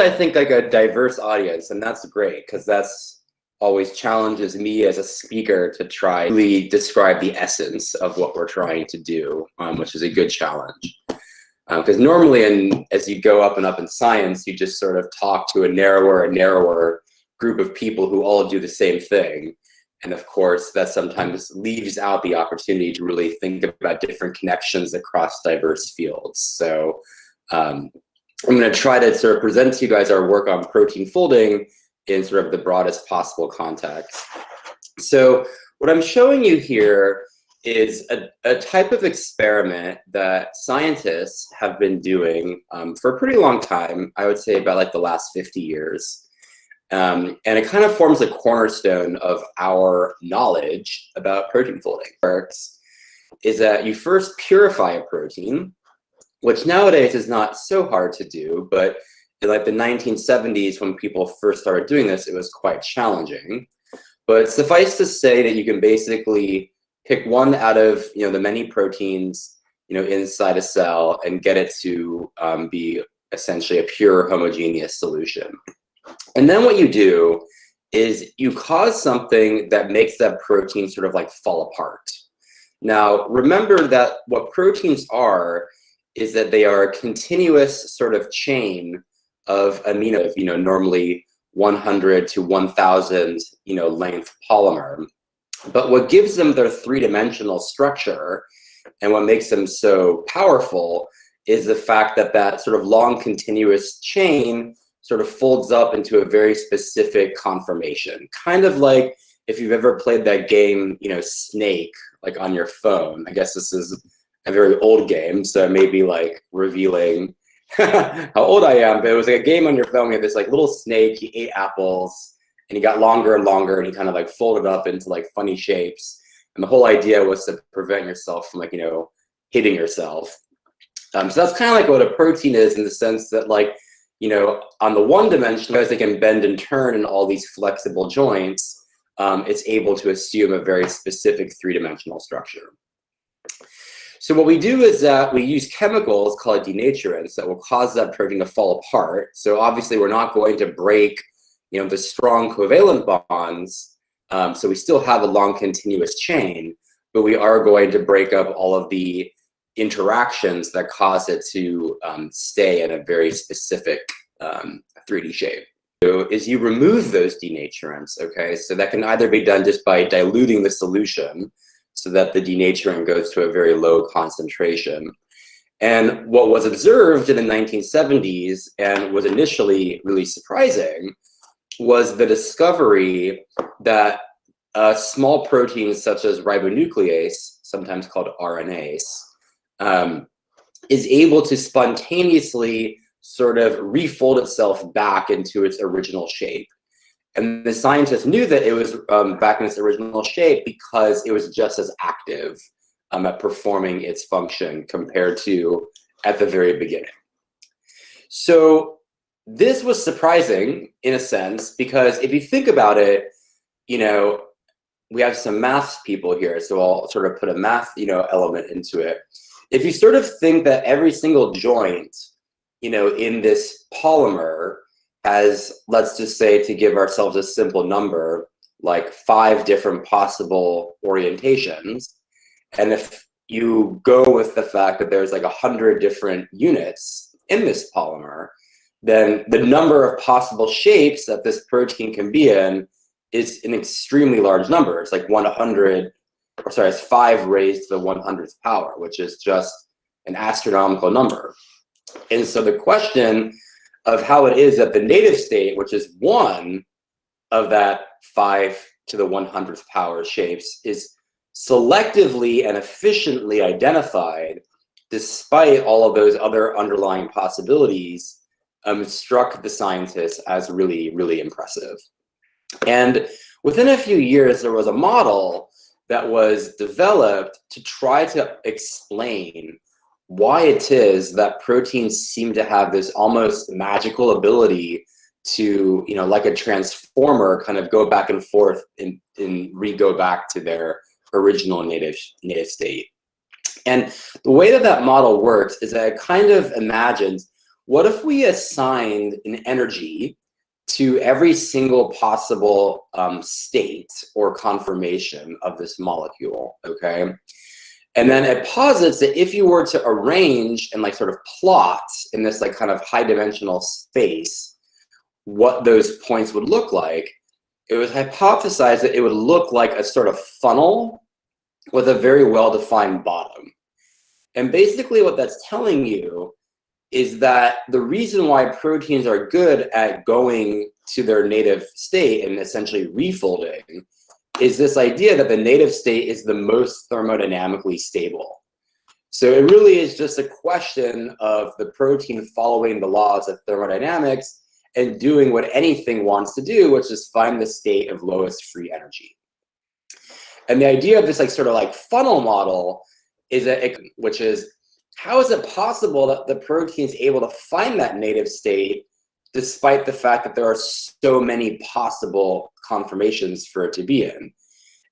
I think like a diverse audience, and that's great because that's always challenges me as a speaker to try to really describe the essence of what we're trying to do, which is a good challenge. Because normally, as you go up and up in science, you just sort of talk to a narrower group of people who all do the same thing. And of course, that sometimes leaves out the opportunity to really think about different connections across diverse fields. So I'm going to try to sort of present to you guys our work on protein folding in sort of the broadest possible context. So what I'm showing you here is a type of experiment that scientists have been doing for a pretty long time. I would say about like the last 50 years. And it kind of forms a cornerstone of our knowledge about protein folding. Works is that you first purify a protein, which nowadays is not so hard to do, but in like the 1970s, when people first started doing this, it was quite challenging. But suffice to say that you can basically pick one out of the many proteins inside a cell and get it to be essentially a pure homogeneous solution. And then what you do is you cause something that makes that protein sort of like fall apart. Now, remember that what proteins are is that they are a continuous sort of chain of amino, normally 100 to 1000, length polymer. But what gives them their three-dimensional structure and what makes them so powerful is the fact that that sort of long continuous chain sort of folds up into a very specific conformation. Kind of like if you've ever played that game, Snake, like on your phone. I guess this is a very old game, so it may be like revealing how old I am, but it was like a game on your phone. You had this like little snake, he ate apples, and he got longer and longer, and he kind of like folded up into like funny shapes. And the whole idea was to prevent yourself from like, hitting yourself. So that's kind of like what a protein is, in the sense that like, on the one dimension, because they can bend and turn in all these flexible joints, it's able to assume a very specific three-dimensional structure. So what we do is that we use chemicals called denaturants that will cause that protein to fall apart. So obviously we're not going to break, the strong covalent bonds. So we still have a long continuous chain, but we are going to break up all of the interactions that cause it to stay in a very specific 3D shape. So is you remove those denaturants, okay? So that can either be done just by diluting the solution so that the denaturant goes to a very low concentration. And what was observed in the 1970s and was initially really surprising was the discovery that small proteins such as ribonuclease, sometimes called RNase, is able to spontaneously sort of refold itself back into its original shape. And the scientists knew that it was back in its original shape because it was just as active at performing its function compared to at the very beginning. So this was surprising in a sense, because if you think about it, we have some maths people here, so I'll sort of put a math, element into it. If you sort of think that every single joint, in this polymer has, let's just say, to give ourselves a simple number, like 5 different possible orientations. And if you go with the fact that there's like 100 different units in this polymer, then the number of possible shapes that this protein can be in is an extremely large number. It's like it's 5 raised to the 100th power, which is just an astronomical number. And so the question of how it is that the native state, which is 1 of that 5 to the 100th power shapes, is selectively and efficiently identified despite all of those other underlying possibilities, struck the scientists as really, really impressive. And within a few years, there was a model that was developed to try to explain why it is that proteins seem to have this almost magical ability to, like a transformer, kind of go back and forth and re-go back to their original native state. And the way that model works is that it kind of imagines what if we assigned an energy to every single possible state or conformation of this molecule, okay? And then it posits that if you were to arrange and like sort of plot in this like kind of high dimensional space, what those points would look like, it was hypothesized that it would look like a sort of funnel with a very well-defined bottom. And basically what that's telling you is that the reason why proteins are good at going to their native state and essentially refolding is this idea that the native state is the most thermodynamically stable. So it really is just a question of the protein following the laws of thermodynamics and doing what anything wants to do, which is find the state of lowest free energy. And the idea of this like sort of like funnel model is that which is, how is it possible that the protein is able to find that native state despite the fact that there are so many possible conformations for it to be in?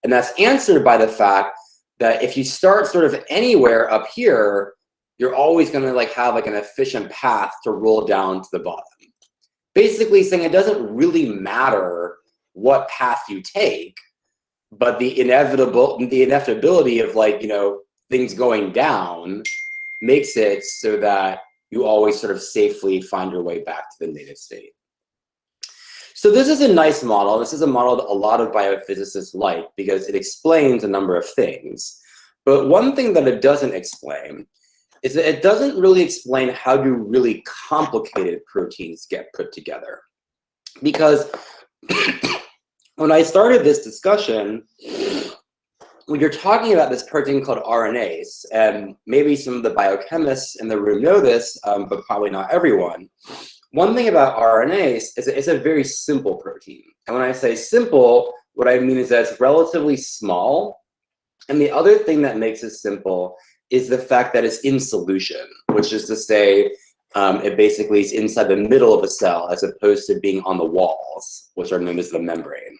And that's answered by the fact that if you start sort of anywhere up here, you're always going to like have like an efficient path to roll down to the bottom. Basically saying it doesn't really matter what path you take, but the inevitability of like, you know, things going down makes it so that you always sort of safely find your way back to the native state. So this is a nice model. This is a model that a lot of biophysicists like because it explains a number of things. But one thing that it doesn't explain is that it doesn't really explain how do really complicated proteins get put together. Because when I started this discussion, when you're talking about this protein called RNase, and maybe some of the biochemists in the room know this, but probably not everyone. One thing about RNase is that it's a very simple protein. And when I say simple, what I mean is that it's relatively small. And the other thing that makes it simple is the fact that it's in solution, which is to say, it basically is inside the middle of a cell as opposed to being on the walls, which are known as the membrane.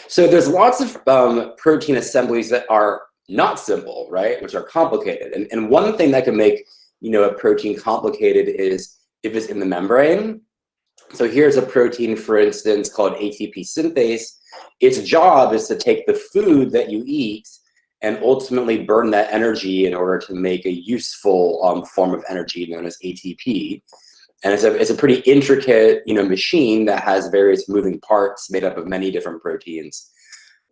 So there's lots of protein assemblies that are not simple, right, which are complicated. And one thing that can make, you know, a protein complicated is if it's in the membrane. So here's a protein, for instance, called ATP synthase. Its job is to take the food that you eat and ultimately burn that energy in order to make a useful form of energy known as ATP. And it's a pretty intricate, you know, machine that has various moving parts made up of many different proteins.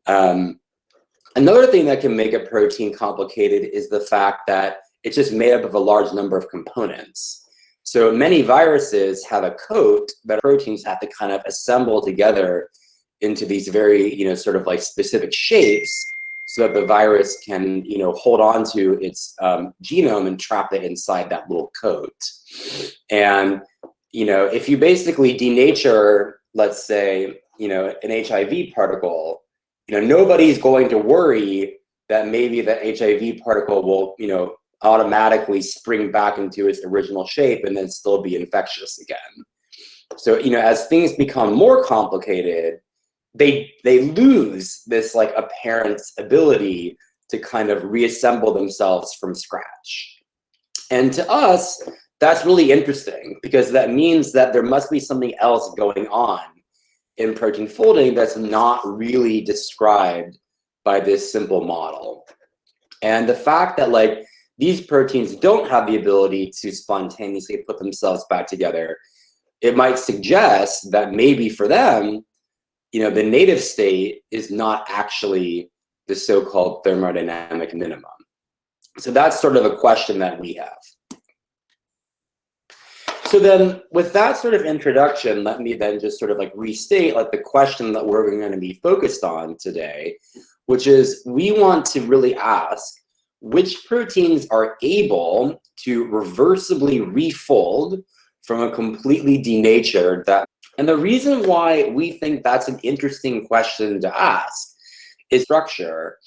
Another thing that can make a protein complicated is the fact that it's just made up of a large number of components. So many viruses have a coat that proteins have to kind of assemble together into these very, you know, sort of like specific shapes so that the virus can, you know, hold on to its genome and trap it inside that little coat. And, you know, if you basically denature, let's say, you know, an HIV particle, you know, nobody's going to worry that maybe the HIV particle will, you know, automatically spring back into its original shape and then still be infectious again. So, you know, as things become more complicated, they lose this like apparent ability to kind of reassemble themselves from scratch. And to us, that's really interesting because that means that there must be something else going on in protein folding that's not really described by this simple model. And the fact that like these proteins don't have the ability to spontaneously put themselves back together, it might suggest that maybe for them, you know, the native state is not actually the so-called thermodynamic minimum. So that's sort of a question that we have. So then with that sort of introduction, let me then just sort of like restate like the question that we're going to be focused on today, which is we want to really ask which proteins are able to reversibly refold from a completely denatured that. And the reason why we think that's an interesting question to ask is structure.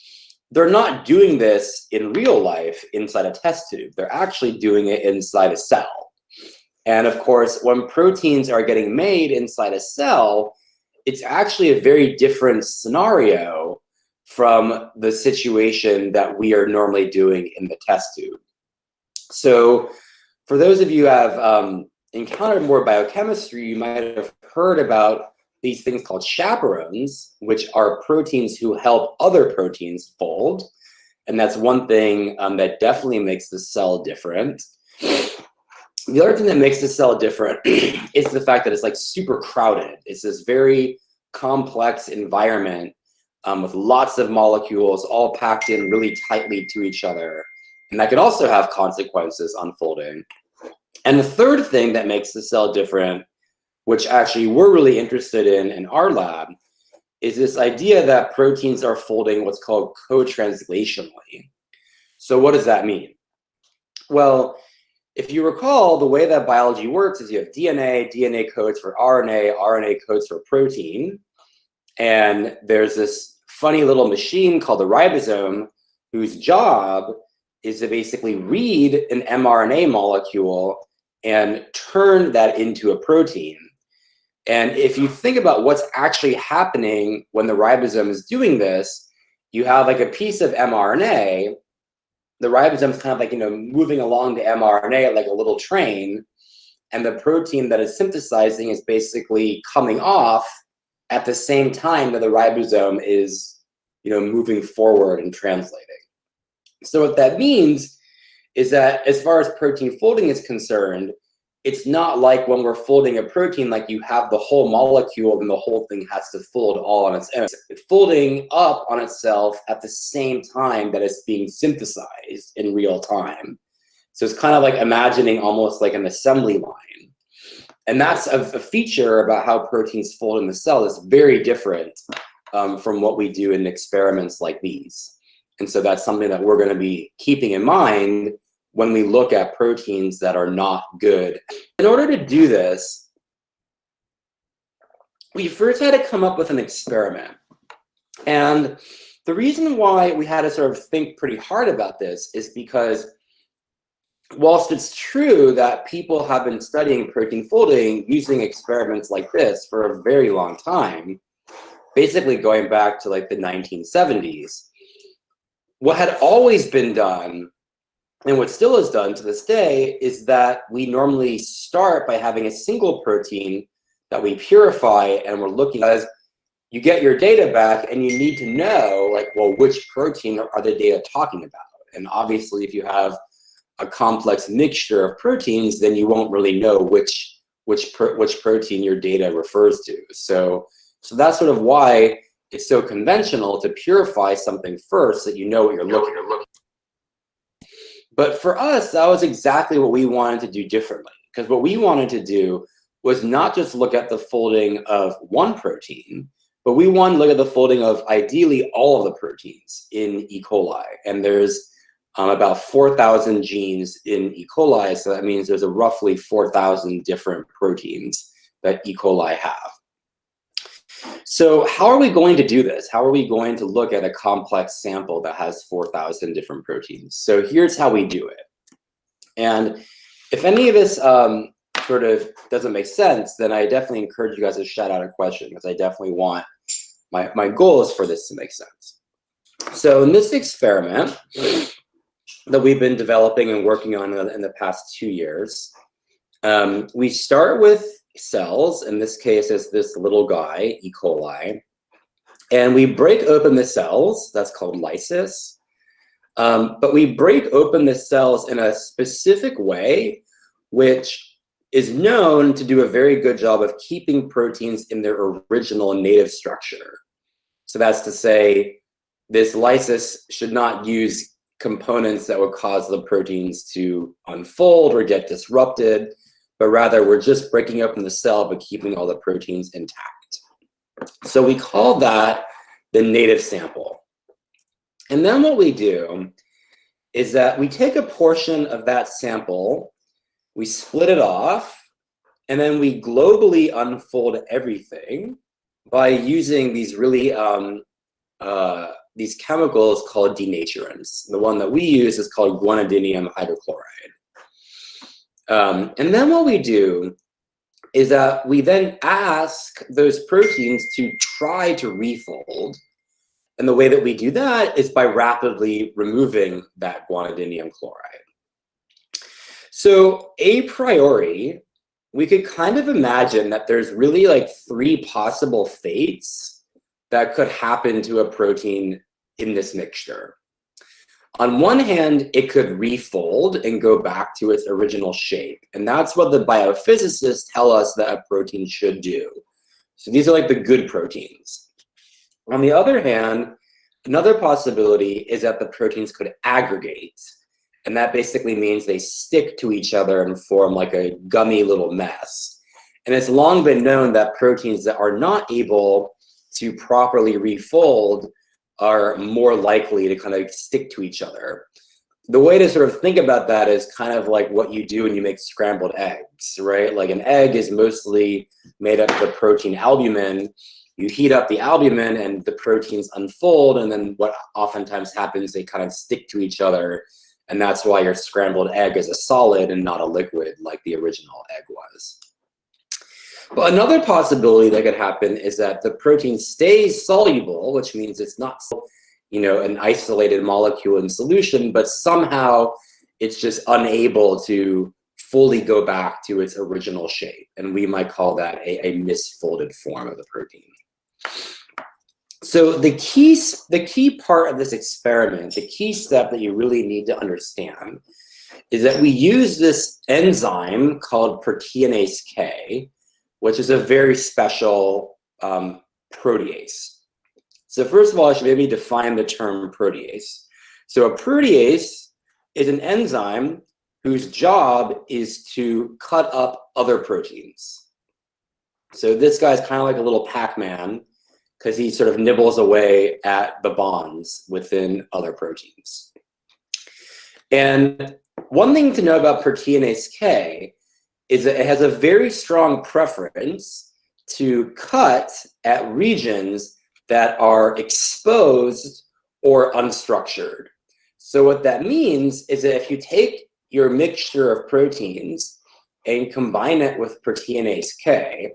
They're not doing this in real life inside a test tube. They're actually doing it inside a cell. And of course, when proteins are getting made inside a cell, it's actually a very different scenario from the situation that we are normally doing in the test tube. So For those of you who have encountered more biochemistry, you might have heard about these things called chaperones, which are proteins who help other proteins fold. And that's one thing that definitely makes the cell different. The other thing that makes the cell different is the fact that it's like super crowded. It's this very complex environment with lots of molecules all packed in really tightly to each other. And that can also have consequences unfolding. And the third thing that makes the cell different, which actually we're really interested in our lab, is this idea that proteins are folding what's called co-translationally. So what does that mean? Well, if you recall, the way that biology works is you have DNA, DNA codes for RNA, RNA codes for protein. And there's this funny little machine called the ribosome whose job is to basically read an mRNA molecule and turn that into a protein. And if you think about what's actually happening when the ribosome is doing this, you have like a piece of mRNA. The ribosome is kind of like, moving along the mRNA like a little train. And the protein that is synthesizing is basically coming off at the same time that the ribosome is, moving forward and translating. So what that means is that as far as protein folding is concerned, it's not like when we're folding a protein, like you have the whole molecule and the whole thing has to fold all on its own. It's folding up on itself at the same time that it's being synthesized in real time. So it's kind of like imagining almost like an assembly line. And that's a feature about how proteins fold in the cell that's very different from what we do in experiments like these. And so that's something that we're going to be keeping in mind when we look at proteins that are not good. In order to do this, we first had to come up with an experiment. And the reason why we had to sort of think pretty hard about this is because whilst it's true that people have been studying protein folding using experiments like this for a very long time, basically going back to like the 1970s, what had always been done and what still is done to this day is that we normally start by having a single protein that we purify, and we're looking as you get your data back and you need to know, like, well, which protein are the data talking about? And obviously, if you have a complex mixture of proteins, then you won't really know which protein your data refers to. So that's sort of why it's so conventional to purify something first, so that you know what you're looking at. But for us, that was exactly what we wanted to do differently, because what we wanted to do was not just look at the folding of one protein, but we wanted to look at the folding of ideally all of the proteins in E. coli. And there's about 4,000 genes in E. coli, so that means there's a roughly 4,000 different proteins that E. coli have. So how are we going to do this? How are we going to look at a complex sample that has 4,000 different proteins? So here's how we do it. And if any of this sort of doesn't make sense, then I definitely encourage you guys to shout out a question, because I definitely want, my goal is for this to make sense. So in this experiment that we've been developing and working on in the past 2 years, we start with cells. In this case, it's this little guy, E. coli. And we break open the cells. That's called lysis. But we break open the cells in a specific way, which is known to do a very good job of keeping proteins in their original native structure. So that's to say, this lysis should not use components that would cause the proteins to unfold or get disrupted, but rather we're just breaking open the cell but keeping all the proteins intact. So we call that the native sample. And then what we do is that we take a portion of that sample, we split it off, and then we globally unfold everything by using these really these chemicals called denaturants. The one that we use is called guanidinium hydrochloride. And then what we do is that we then ask those proteins to try to refold. And the way that we do that is by rapidly removing that guanidinium chloride. So a priori, we could kind of imagine that there's really like three possible fates that could happen to a protein in this mixture. On one hand, it could refold and go back to its original shape. And that's what the biophysicists tell us that a protein should do. So these are like the good proteins. On the other hand, another possibility is that the proteins could aggregate. And that basically means they stick to each other and form like a gummy little mess. And it's long been known that proteins that are not able to properly refold are more likely to kind of stick to each other. The way to sort of think about that is kind of like what you do when you make scrambled eggs, right? Like an egg is mostly made up of the protein albumin. You heat up the albumin and the proteins unfold, and then what oftentimes happens, they kind of stick to each other. And that's why your scrambled egg is a solid and not a liquid like the original egg was. But another possibility that could happen is that the protein stays soluble, which means it's not, an isolated molecule in solution, but somehow it's just unable to fully go back to its original shape. And we might call that a misfolded form of the protein. So the key part of this experiment, the key step that you really need to understand is that we use this enzyme called proteinase K, which is a very special protease. So first of all, I should maybe define the term protease. So a protease is an enzyme whose job is to cut up other proteins. So this guy's kind of like a little Pac-Man because he sort of nibbles away at the bonds within other proteins. And one thing to know about proteinase K is that it has a very strong preference to cut at regions that are exposed or unstructured. So what that means is that if you take your mixture of proteins and combine it with proteinase K,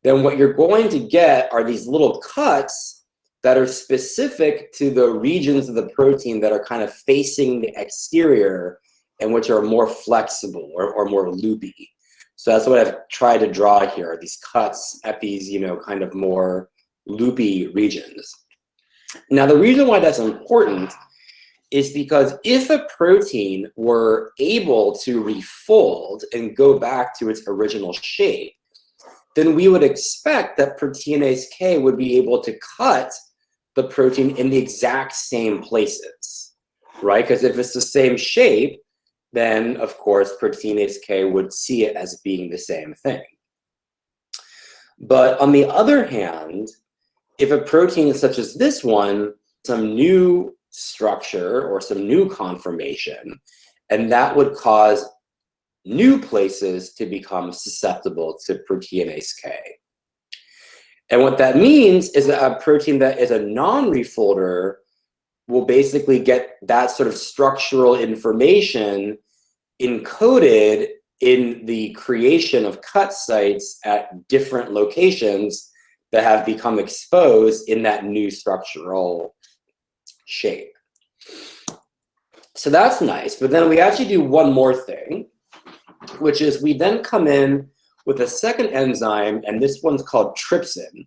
then what you're going to get are these little cuts that are specific to the regions of the protein that are kind of facing the exterior and which are more flexible or more loopy. So that's what I've tried to draw here, these cuts at these, kind of more loopy regions. Now, the reason why that's important is because if a protein were able to refold and go back to its original shape, then we would expect that proteinase K would be able to cut the protein in the exact same places, right? Because if it's the same shape, then of course proteinase K would see it as being the same thing. But on the other hand, if a protein such as this one, some new structure or some new conformation, and that would cause new places to become susceptible to proteinase K. And what that means is that a protein that is a non-refolder will basically get that sort of structural information encoded in the creation of cut sites at different locations that have become exposed in that new structural shape. So that's nice, but then we actually do one more thing, which is we then come in with a second enzyme, and this one's called trypsin.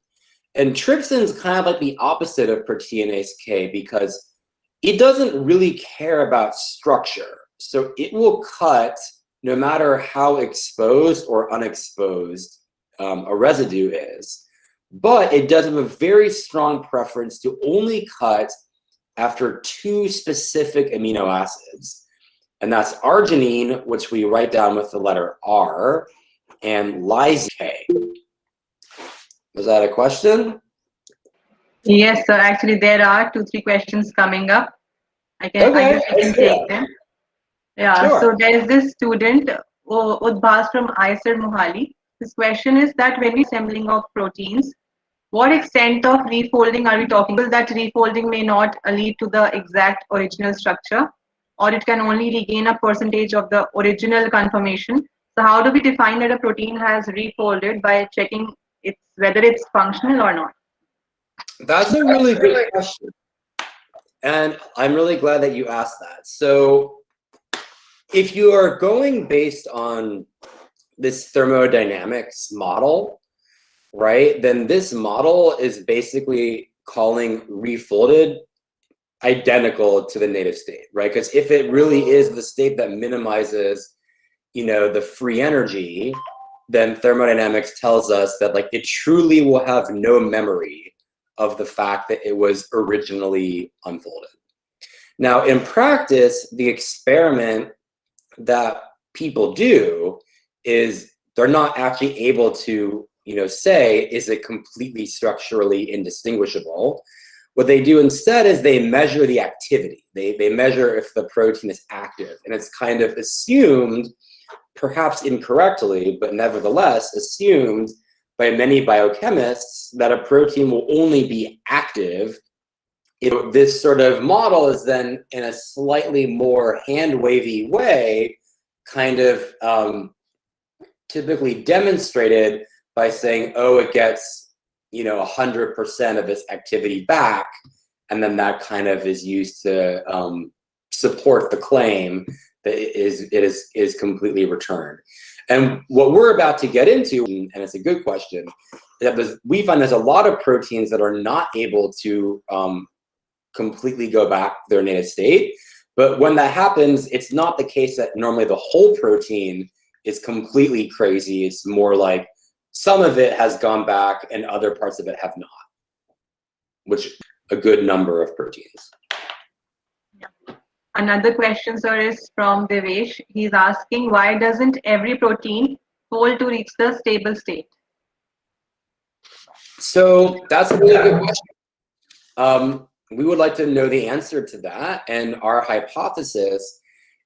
And trypsin is kind of like the opposite of proteinase K because it doesn't really care about structure. So it will cut no matter how exposed or unexposed a residue is. But it does have a very strong preference to only cut after two specific amino acids. And that's arginine, which we write down with the letter R, and lysine K. Was that a question? Yes, sir. Actually, there are 2-3 questions coming up. I guess we can take them. Yeah, sure. So there is this student, Udbhas from ISER Mohali. His question is that when we assembling of proteins, what extent of refolding are we talking about? That refolding may not lead to the exact original structure, or it can only regain a percentage of the original conformation. So how do we define that a protein has refolded by checking whether it's functional or not? That's a really good question. And I'm really glad that you asked that. So if you are going based on this thermodynamics model, right, then this model is basically calling refolded identical to the native state, right? Because if it really is the state that minimizes, the free energy, then thermodynamics tells us that like it truly will have no memory of the fact that it was originally unfolded. Now, in practice, the experiment that people do is they're not actually able to, say, is it completely structurally indistinguishable? What they do instead is they measure the activity. They measure if the protein is active, and it's kind of assumed, perhaps incorrectly, but nevertheless assumed by many biochemists that a protein will only be active. This sort of model is then, in a slightly more hand-wavy way, kind of typically demonstrated by saying, oh, it gets 100% of its activity back, and then that kind of is used to support the claim that it is completely returned. And what we're about to get into, and it's a good question, is that we find there's a lot of proteins that are not able to completely go back to their native state. But when that happens, it's not the case that normally the whole protein is completely crazy. It's more like some of it has gone back and other parts of it have not, which a good number of proteins. Another question, sir, is from Devesh. He's asking, why doesn't every protein fold to reach the stable state? So that's a really good question. We would like to know the answer to that. And our hypothesis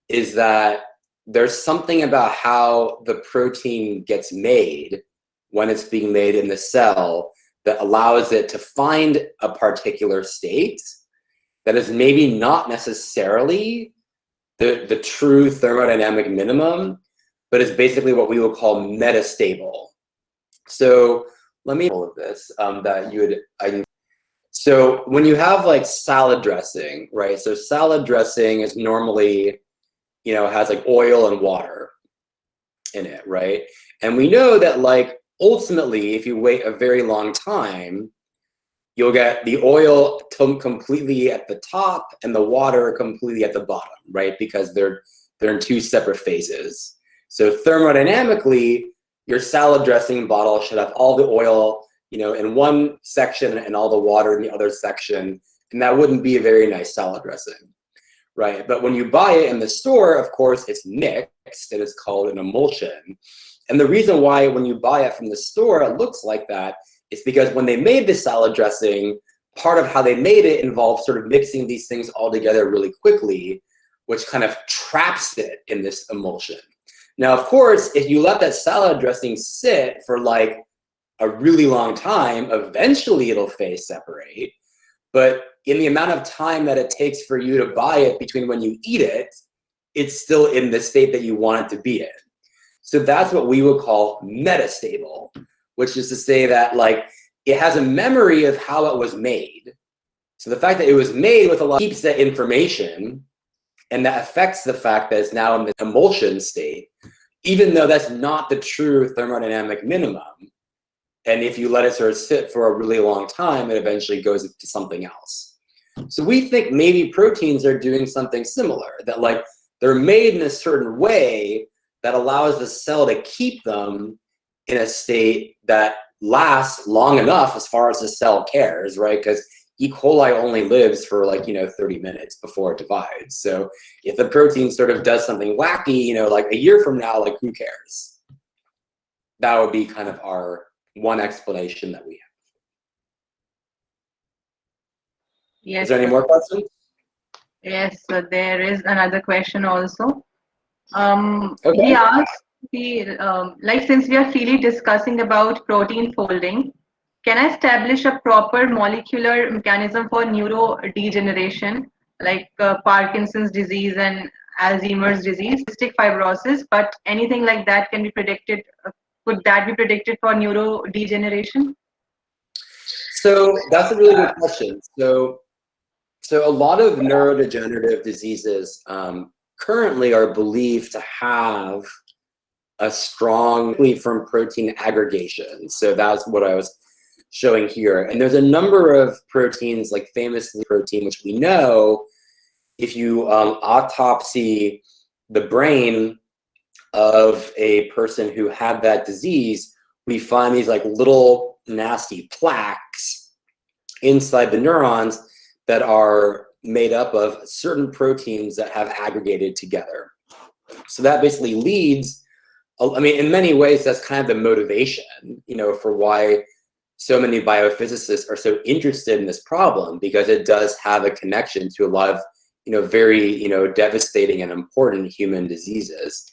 is that there's something about how the protein gets made when it's being made in the cell that allows it to find a particular state that is maybe not necessarily the true thermodynamic minimum, but is basically what we would call metastable. So let me all of this so when you have like salad dressing, right? So salad dressing is normally, has like oil and water in it, right? And we know that like ultimately, if you wait a very long time, you'll get the oil completely at the top and the water completely at the bottom, right? Because they're in two separate phases. So thermodynamically, your salad dressing bottle should have all the oil, in one section and all the water in the other section, and that wouldn't be a very nice salad dressing, right? But when you buy it in the store, of course, it's mixed and it's called an emulsion. And the reason why when you buy it from the store, it looks like that is because when they made the salad dressing, part of how they made it involved sort of mixing these things all together really quickly, which kind of traps it in this emulsion. Now, of course, if you let that salad dressing sit for like a really long time, eventually it'll phase separate. But in the amount of time that it takes for you to buy it between when you eat it, it's still in the state that you want it to be in. So that's what we would call metastable, which is to say that like it has a memory of how it was made. So the fact that it was made with a lot keeps that information, and that affects the fact that it's now in the emulsion state, even though that's not the true thermodynamic minimum. And if you let it sort of sit for a really long time, it eventually goes to something else. So we think maybe proteins are doing something similar, that like they're made in a certain way that allows the cell to keep them in a state that lasts long enough as far as the cell cares, right? Because E. coli only lives for like, 30 minutes before it divides. So if the protein sort of does something wacky, like a year from now, like who cares? That would be kind of our one explanation that we have. Yes. Is there any more questions? Yes, so there is another question also. Okay. He asked, since we are freely discussing about protein folding, can I establish a proper molecular mechanism for neurodegeneration, like Parkinson's disease and Alzheimer's disease, cystic fibrosis, but anything like that can be predicted? Could that be predicted for neurodegeneration? So that's a really good question. So a lot of neurodegenerative diseases currently are believed to have a strong from protein aggregation. So that's what I was showing here. And there's a number of proteins, like famously protein, which we know if you autopsy the brain of a person who had that disease, we find these like little nasty plaques inside the neurons that are made up of certain proteins that have aggregated together. So that basically leads, I mean, in many ways, that's kind of the motivation, you know, for why so many biophysicists are so interested in this problem, because it does have a connection to a lot of, you know, very, you know, devastating and important human diseases.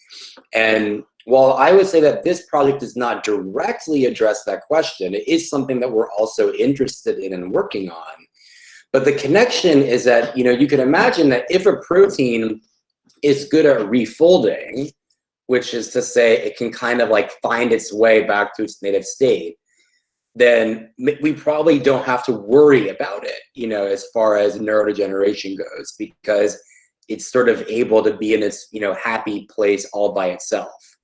And while I would say that this project does not directly address that question, it is something that we're also interested in and working on. But the connection is that, you know, you can imagine that if a protein is good at refolding, which is to say it can kind of like find its way back to its native state, then we probably don't have to worry about it, you know, as far as neurodegeneration goes, because it's sort of able to be in its, you know, happy place all by itself.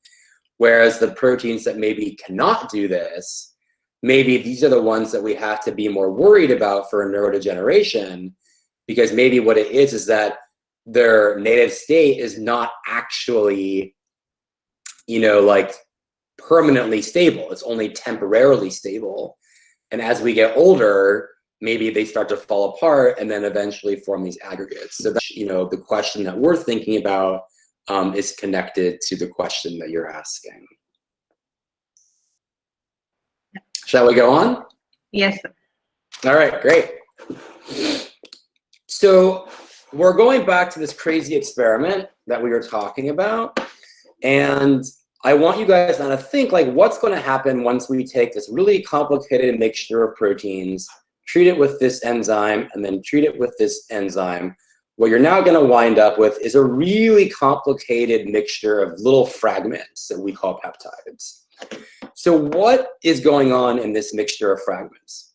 Whereas the proteins that maybe cannot do this, maybe these are the ones that we have to be more worried about for neurodegeneration, because maybe what it is that their native state is not actually, you know, like permanently stable. It's only temporarily stable. And as we get older, maybe they start to fall apart and then eventually form these aggregates. So that, you know, the question that we're thinking about is connected to the question that you're asking. Shall we go on? Yes, sir. All right, great. So we're going back to this crazy experiment that we were talking about. And I want you guys now to think like what's going to happen once we take this really complicated mixture of proteins, treat it with this enzyme, and then treat it with this enzyme. What you're now going to wind up with is a really complicated mixture of little fragments that we call peptides. So what is going on in this mixture of fragments?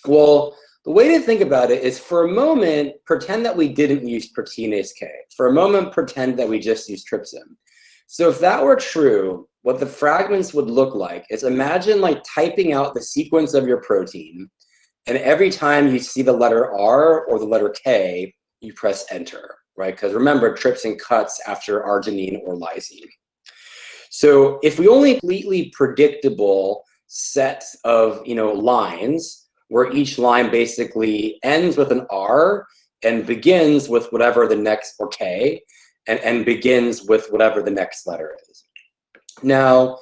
Well, the way to think about it is, for a moment, pretend that we didn't use proteinase K. For a moment, pretend that we just used trypsin. So if that were true, what the fragments would look like is, imagine like typing out the sequence of your protein, and every time you see the letter R or the letter K, you press enter, right? Because remember, trypsin cuts after arginine or lysine. So if we only completely predictable set of, you know, lines, where each line basically ends with an R and begins with whatever the next, or K, and begins with whatever the next letter is. Now,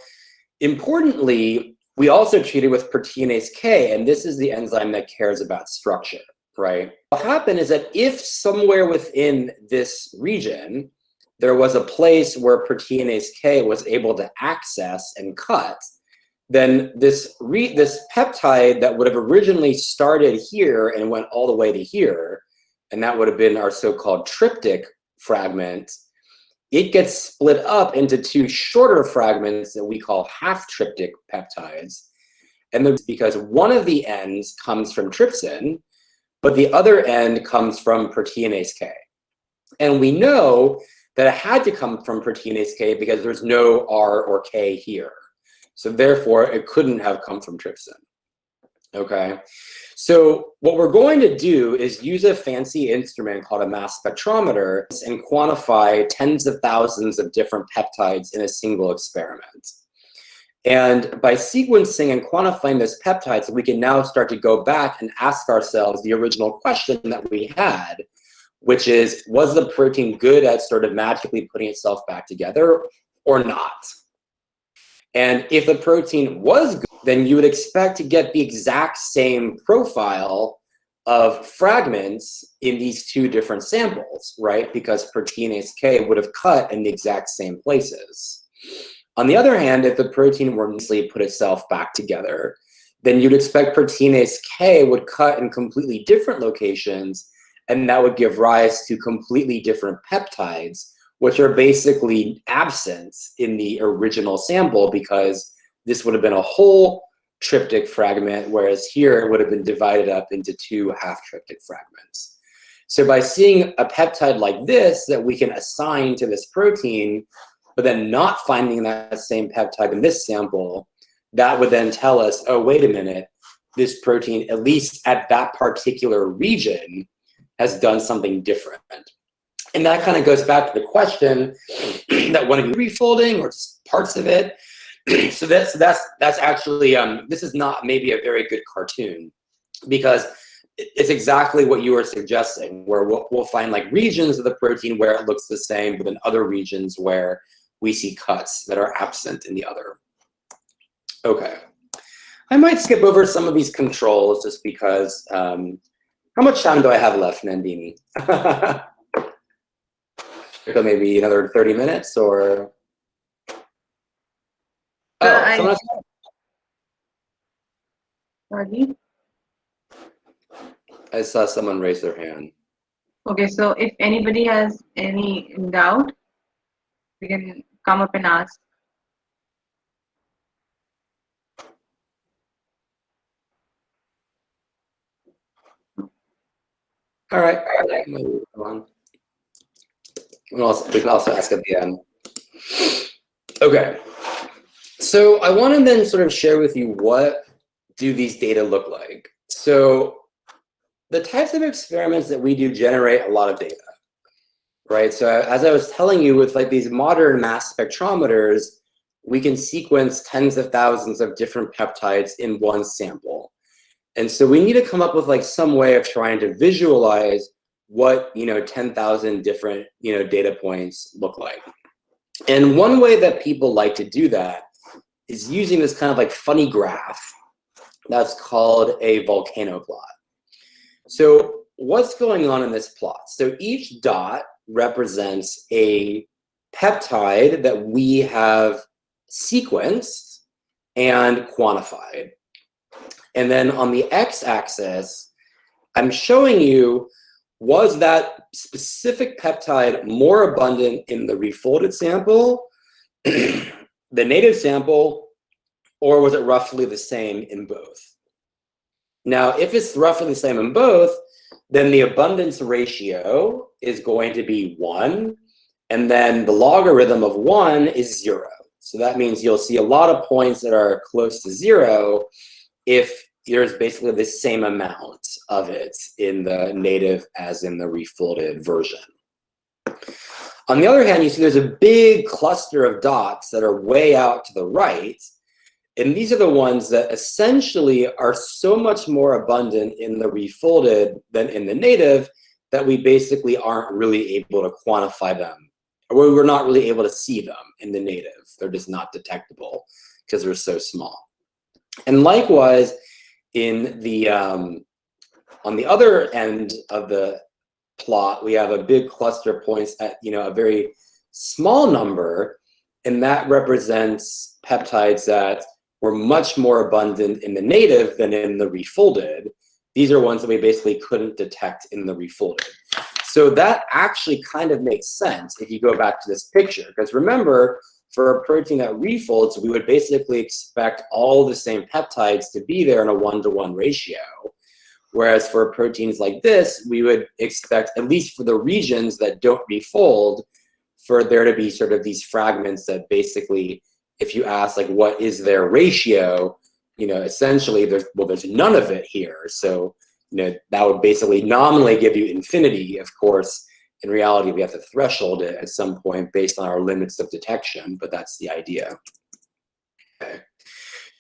importantly, we also treated with proteinase K, and this is the enzyme that cares about structure, right? What happened is that if somewhere within this region, there was a place where proteinase K was able to access and cut, then this peptide that would have originally started here and went all the way to here, and that would have been our so-called tryptic fragment, it gets split up into two shorter fragments that we call half-tryptic peptides. And that's because one of the ends comes from trypsin, but the other end comes from proteinase K. And we know that it had to come from proteinase K because there's no R or K here. So therefore, it couldn't have come from trypsin. Okay, so what we're going to do is use a fancy instrument called a mass spectrometer and quantify tens of thousands of different peptides in a single experiment. And by sequencing and quantifying those peptides, we can now start to go back and ask ourselves the original question that we had, which is, was the protein good at sort of magically putting itself back together or not? And if the protein was good, then you would expect to get the exact same profile of fragments in these two different samples, right? Because proteinase K would have cut in the exact same places. On the other hand, if the protein were nicely put itself back together, then you'd expect proteinase K would cut in completely different locations, and that would give rise to completely different peptides, which are basically absent in the original sample, because this would have been a whole tryptic fragment, whereas here it would have been divided up into two half-tryptic fragments. So by seeing a peptide like this that we can assign to this protein, but then not finding that same peptide in this sample, that would then tell us, oh, wait a minute, this protein, at least at that particular region, has done something different. And that kind of goes back to the question that one of you refolding or parts of it. So that's actually, this is not maybe a very good cartoon, because it's exactly what you were suggesting, where we'll find like regions of the protein where it looks the same, but then other regions where we see cuts that are absent in the other. Okay. I might skip over some of these controls just because, how much time do I have left, Nandini? Maybe another 30 minutes or? Oh, Sorry. I saw someone raise their hand. Okay, so if anybody has any doubt, we can come up and ask. All right. We can also ask at the end. Okay. So I want to then sort of share with you what do these data look like. So the types of experiments that we do generate a lot of data, right? So as I was telling you, with like these modern mass spectrometers, we can sequence tens of thousands of different peptides in one sample. And so we need to come up with like some way of trying to visualize what, 10,000 different, data points look like. And one way that people like to do that is using this kind of like funny graph that's called a volcano plot. So what's going on in this plot? So each dot represents a peptide that we have sequenced and quantified. And then on the x-axis, I'm showing you, was that specific peptide more abundant in the refolded sample, the native sample, or was it roughly the same in both? Now, if it's roughly the same in both, then the abundance ratio is going to be 1, and then the logarithm of 1 is 0. So that means you'll see a lot of points that are close to 0 if there's basically the same amount of it in the native as in the refolded version. On the other hand, you see there's a big cluster of dots that are way out to the right, and these are the ones that essentially are so much more abundant in the refolded than in the native that we basically aren't really able to quantify them, or we're not really able to see them in the native. They're just not detectable because they're so small. And likewise, in the on the other end of the plot, we have a big cluster of points at a very small number, and that represents peptides that were much more abundant in the native than in the refolded. These are ones that we basically couldn't detect in the refolded. So that actually kind of makes sense if you go back to this picture, because remember, for a protein that refolds, we would basically expect all the same peptides to be there in a 1-to-1 ratio. Whereas for proteins like this, we would expect, at least for the regions that don't refold, for there to be sort of these fragments that basically, if you ask like what is their ratio, essentially there's none of it here. So that would basically nominally give you infinity. Of course, in reality, we have to threshold it at some point based on our limits of detection, but that's the idea. Okay.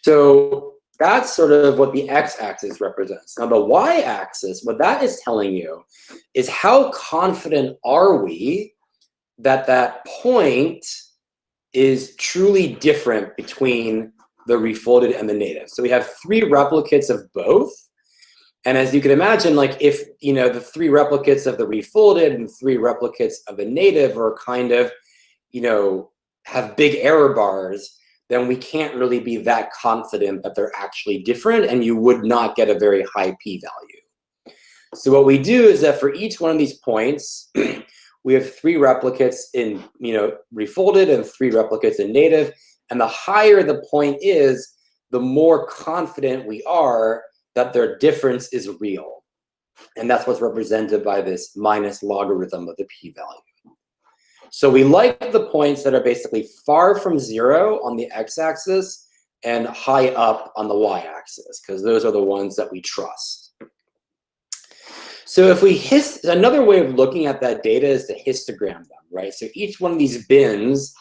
So that's sort of what the x-axis represents. Now the y-axis, what that is telling you is how confident are we that that point is truly different between the refolded and the native. So we have 3 replicates of both. And as you can imagine, like if, the 3 replicates of the refolded and 3 replicates of the native are kind of, have big error bars, then we can't really be that confident that they're actually different, and you would not get a very high p-value. So what we do is that for each one of these points, we have 3 replicates in, refolded and 3 replicates in native. And the higher the point is, the more confident we are that their difference is real. And that's what's represented by this minus logarithm of the p-value. So we like the points that are basically far from 0 on the x-axis and high up on the y-axis, because those are the ones that we trust. So if we another way of looking at that data is to histogram them, right? So each one of these bins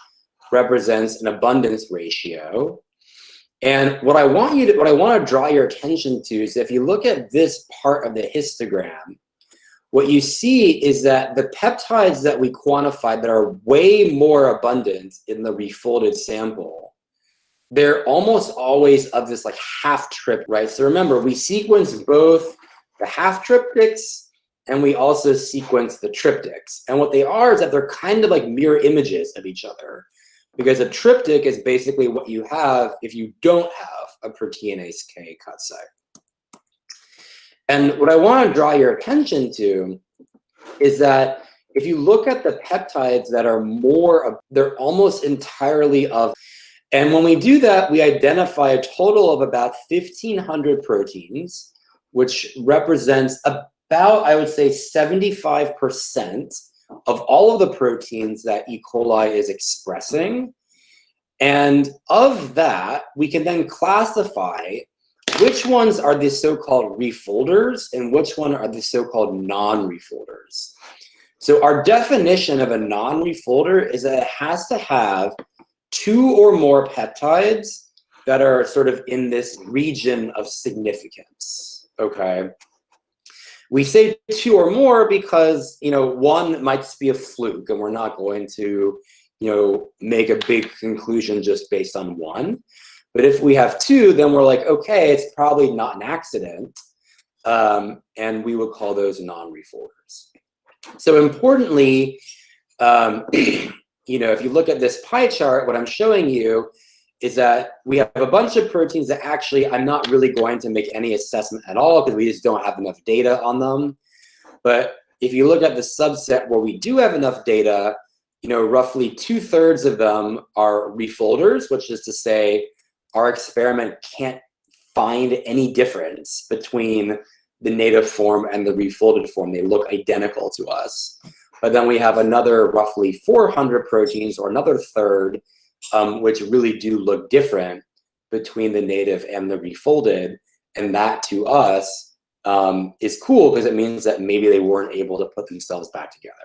represents an abundance ratio. And what I want to draw your attention to is if you look at this part of the histogram, what you see is that the peptides that we quantified that are way more abundant in the refolded sample, they're almost always of this like half trip, right? So remember, we sequence both the half triptychs and we also sequence the triptychs. And what they are is that they're kind of like mirror images of each other, because a triptych is basically what you have if you don't have a proteinase K cut site. And what I want to draw your attention to is that if you look at the peptides that are more, they're almost entirely of, and when we do that, we identify a total of about 1,500 proteins, which represents about, I would say, 75% of all of the proteins that E. coli is expressing. And of that, we can then classify which ones are the so-called refolders and which one are the so-called non-refolders. So our definition of a non-refolder is that it has to have 2 or more peptides that are sort of in this region of significance, okay? We say 2 or more because, you know, 1 might just be a fluke and we're not going to, you know, make a big conclusion just based on 1. But if we have 2, then we're like, okay, it's probably not an accident. And we would call those non-refolders. So importantly, you know, if you look at this pie chart, what I'm showing you is that we have a bunch of proteins that actually I'm not really going to make any assessment at all because we just don't have enough data on them. But if you look at the subset where we do have enough data, you know, roughly 2/3 of them are refolders, which is to say our experiment can't find any difference between the native form and the refolded form. They look identical to us. But then we have another roughly 400 proteins, or another third, which really do look different between the native and the refolded. And that to us is cool because it means that maybe they weren't able to put themselves back together.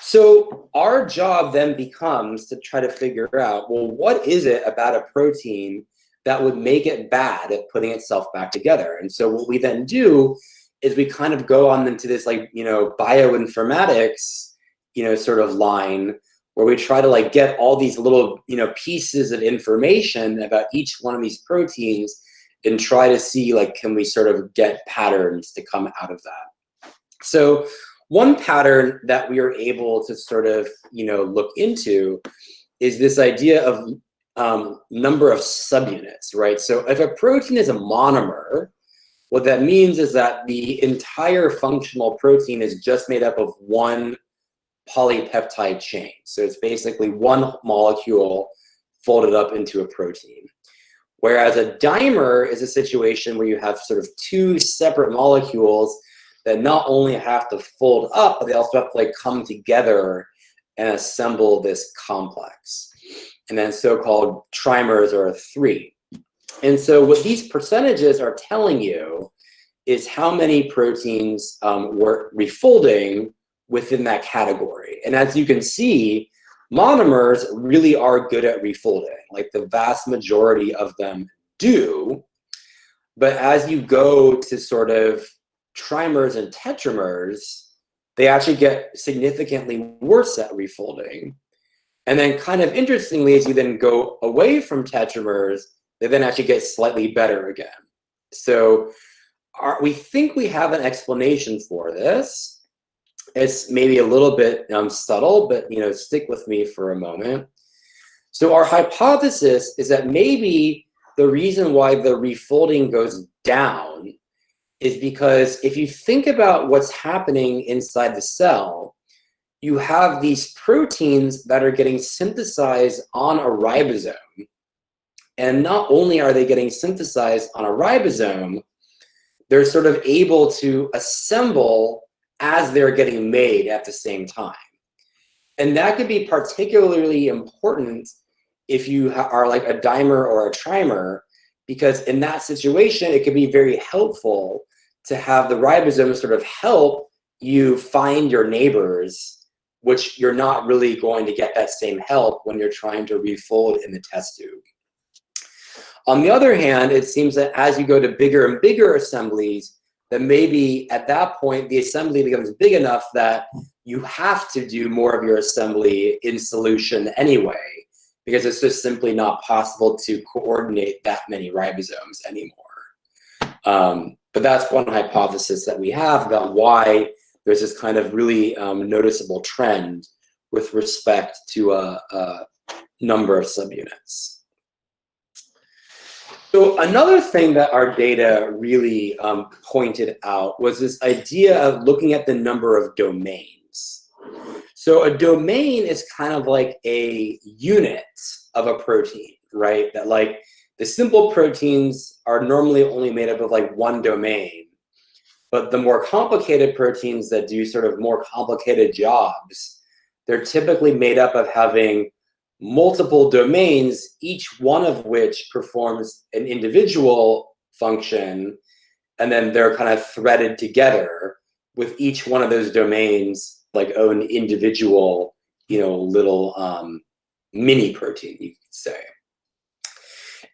So our job then becomes to try to figure out, well, what is it about a protein that would make it bad at putting itself back together? And so what we then do is we kind of go on into this, like, you know, bioinformatics, you know, sort of line where we try to like get all these little, you know, pieces of information about each one of these proteins and try to see, like, can we sort of get patterns to come out of that? So one pattern that we are able to sort of, you know, look into is this idea of number of subunits, right? So if a protein is a monomer, what that means is that the entire functional protein is just made up of one polypeptide chain. So it's basically one molecule folded up into a protein. Whereas a dimer is a situation where you have sort of 2 separate molecules that not only have to fold up, but they also have to like come together and assemble this complex. And then so-called trimers are 3. And so what these percentages are telling you is how many proteins were refolding within that category. And as you can see, monomers really are good at refolding. Like the vast majority of them do. But as you go to sort of trimers and tetramers, they actually get significantly worse at refolding. And then kind of interestingly, as you then go away from tetramers, they then actually get slightly better again. So we think we have an explanation for this. It's maybe a little bit subtle, but, you know, stick with me for a moment. So our hypothesis is that maybe the reason why the refolding goes down is because if you think about what's happening inside the cell, you have these proteins that are getting synthesized on a ribosome. And not only are they getting synthesized on a ribosome, they're sort of able to assemble as they're getting made at the same time. And that could be particularly important if you are like a dimer or a trimer, because in that situation, it could be very helpful to have the ribosome sort of help you find your neighbors, which you're not really going to get that same help when you're trying to refold in the test tube. On the other hand, it seems that as you go to bigger and bigger assemblies, that maybe at that point, the assembly becomes big enough that you have to do more of your assembly in solution anyway, because it's just simply not possible to coordinate that many ribosomes anymore. But that's one hypothesis that we have about why there's this kind of really noticeable trend with respect to a number of subunits. So another thing that our data really pointed out was this idea of looking at the number of domains. So a domain is kind of like a unit of a protein, right? That like the simple proteins are normally only made up of like one domain, but the more complicated proteins that do sort of more complicated jobs, they're typically made up of having multiple domains, each one of which performs an individual function, and then they're kind of threaded together with each one of those domains like own individual, you know, little mini protein, you could say.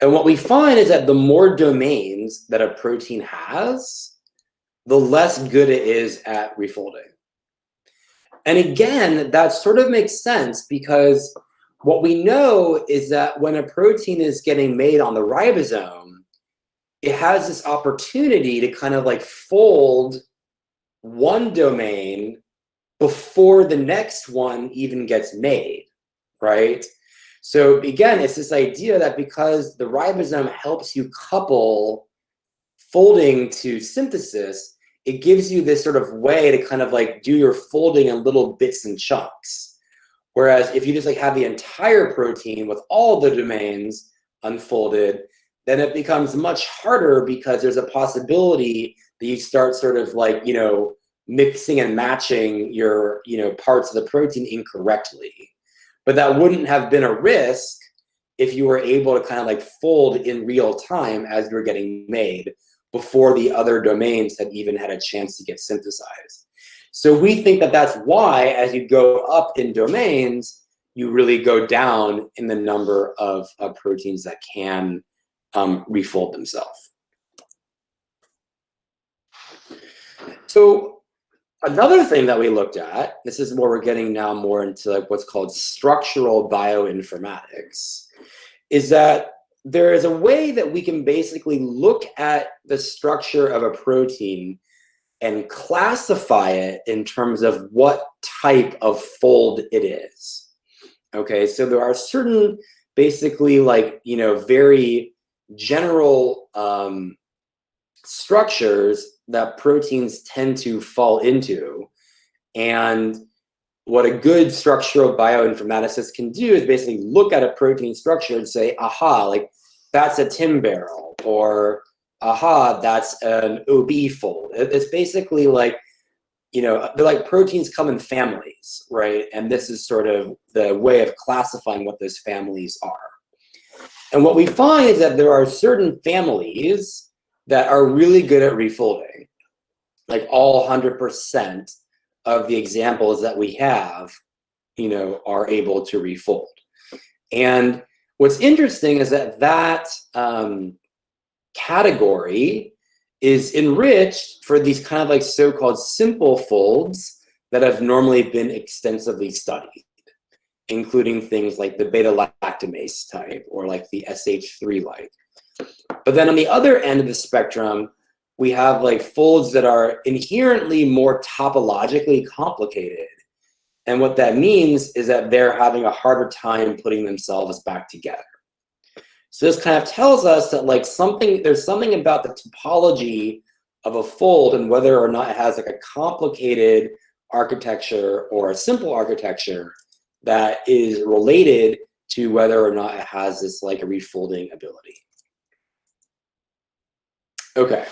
And what we find is that the more domains that a protein has, the less good it is at refolding. And again, that sort of makes sense because what we know is that when a protein is getting made on the ribosome, it has this opportunity to kind of like fold one domain before the next one even gets made, right? So again, it's this idea that because the ribosome helps you couple folding to synthesis, it gives you this sort of way to kind of like do your folding in little bits and chunks. Whereas if you just like have the entire protein with all the domains unfolded, then it becomes much harder because there's a possibility that you start sort of like, you know, mixing and matching your, you know, parts of the protein incorrectly. But that wouldn't have been a risk if you were able to kind of like fold in real time as you're getting made before the other domains had even had a chance to get synthesized. So we think that that's why, as you go up in domains, you really go down in the number of proteins that can refold themselves. So another thing that we looked at, this is where we're getting now more into like what's called structural bioinformatics, is that there is a way that we can basically look at the structure of a protein and classify it in terms of what type of fold it is. Okay, so there are certain basically like, you know, very general structures that proteins tend to fall into. And what a good structural bioinformaticist can do is basically look at a protein structure and say, aha, like that's a Tim barrel, or aha, that's an OB fold. It's basically like, you know, they're like proteins come in families, right? And this is sort of the way of classifying what those families are. And what we find is that there are certain families that are really good at refolding. Like all 100% of the examples that we have, you know, are able to refold. And what's interesting is that that category is enriched for these kind of like so-called simple folds that have normally been extensively studied, including things like the beta-lactamase type or like the SH3-like. But then on the other end of the spectrum, we have like folds that are inherently more topologically complicated. And what that means is that they're having a harder time putting themselves back together. So this kind of tells us that like there's something about the topology of a fold and whether or not it has like a complicated architecture or a simple architecture that is related to whether or not it has this like a refolding ability. Okay,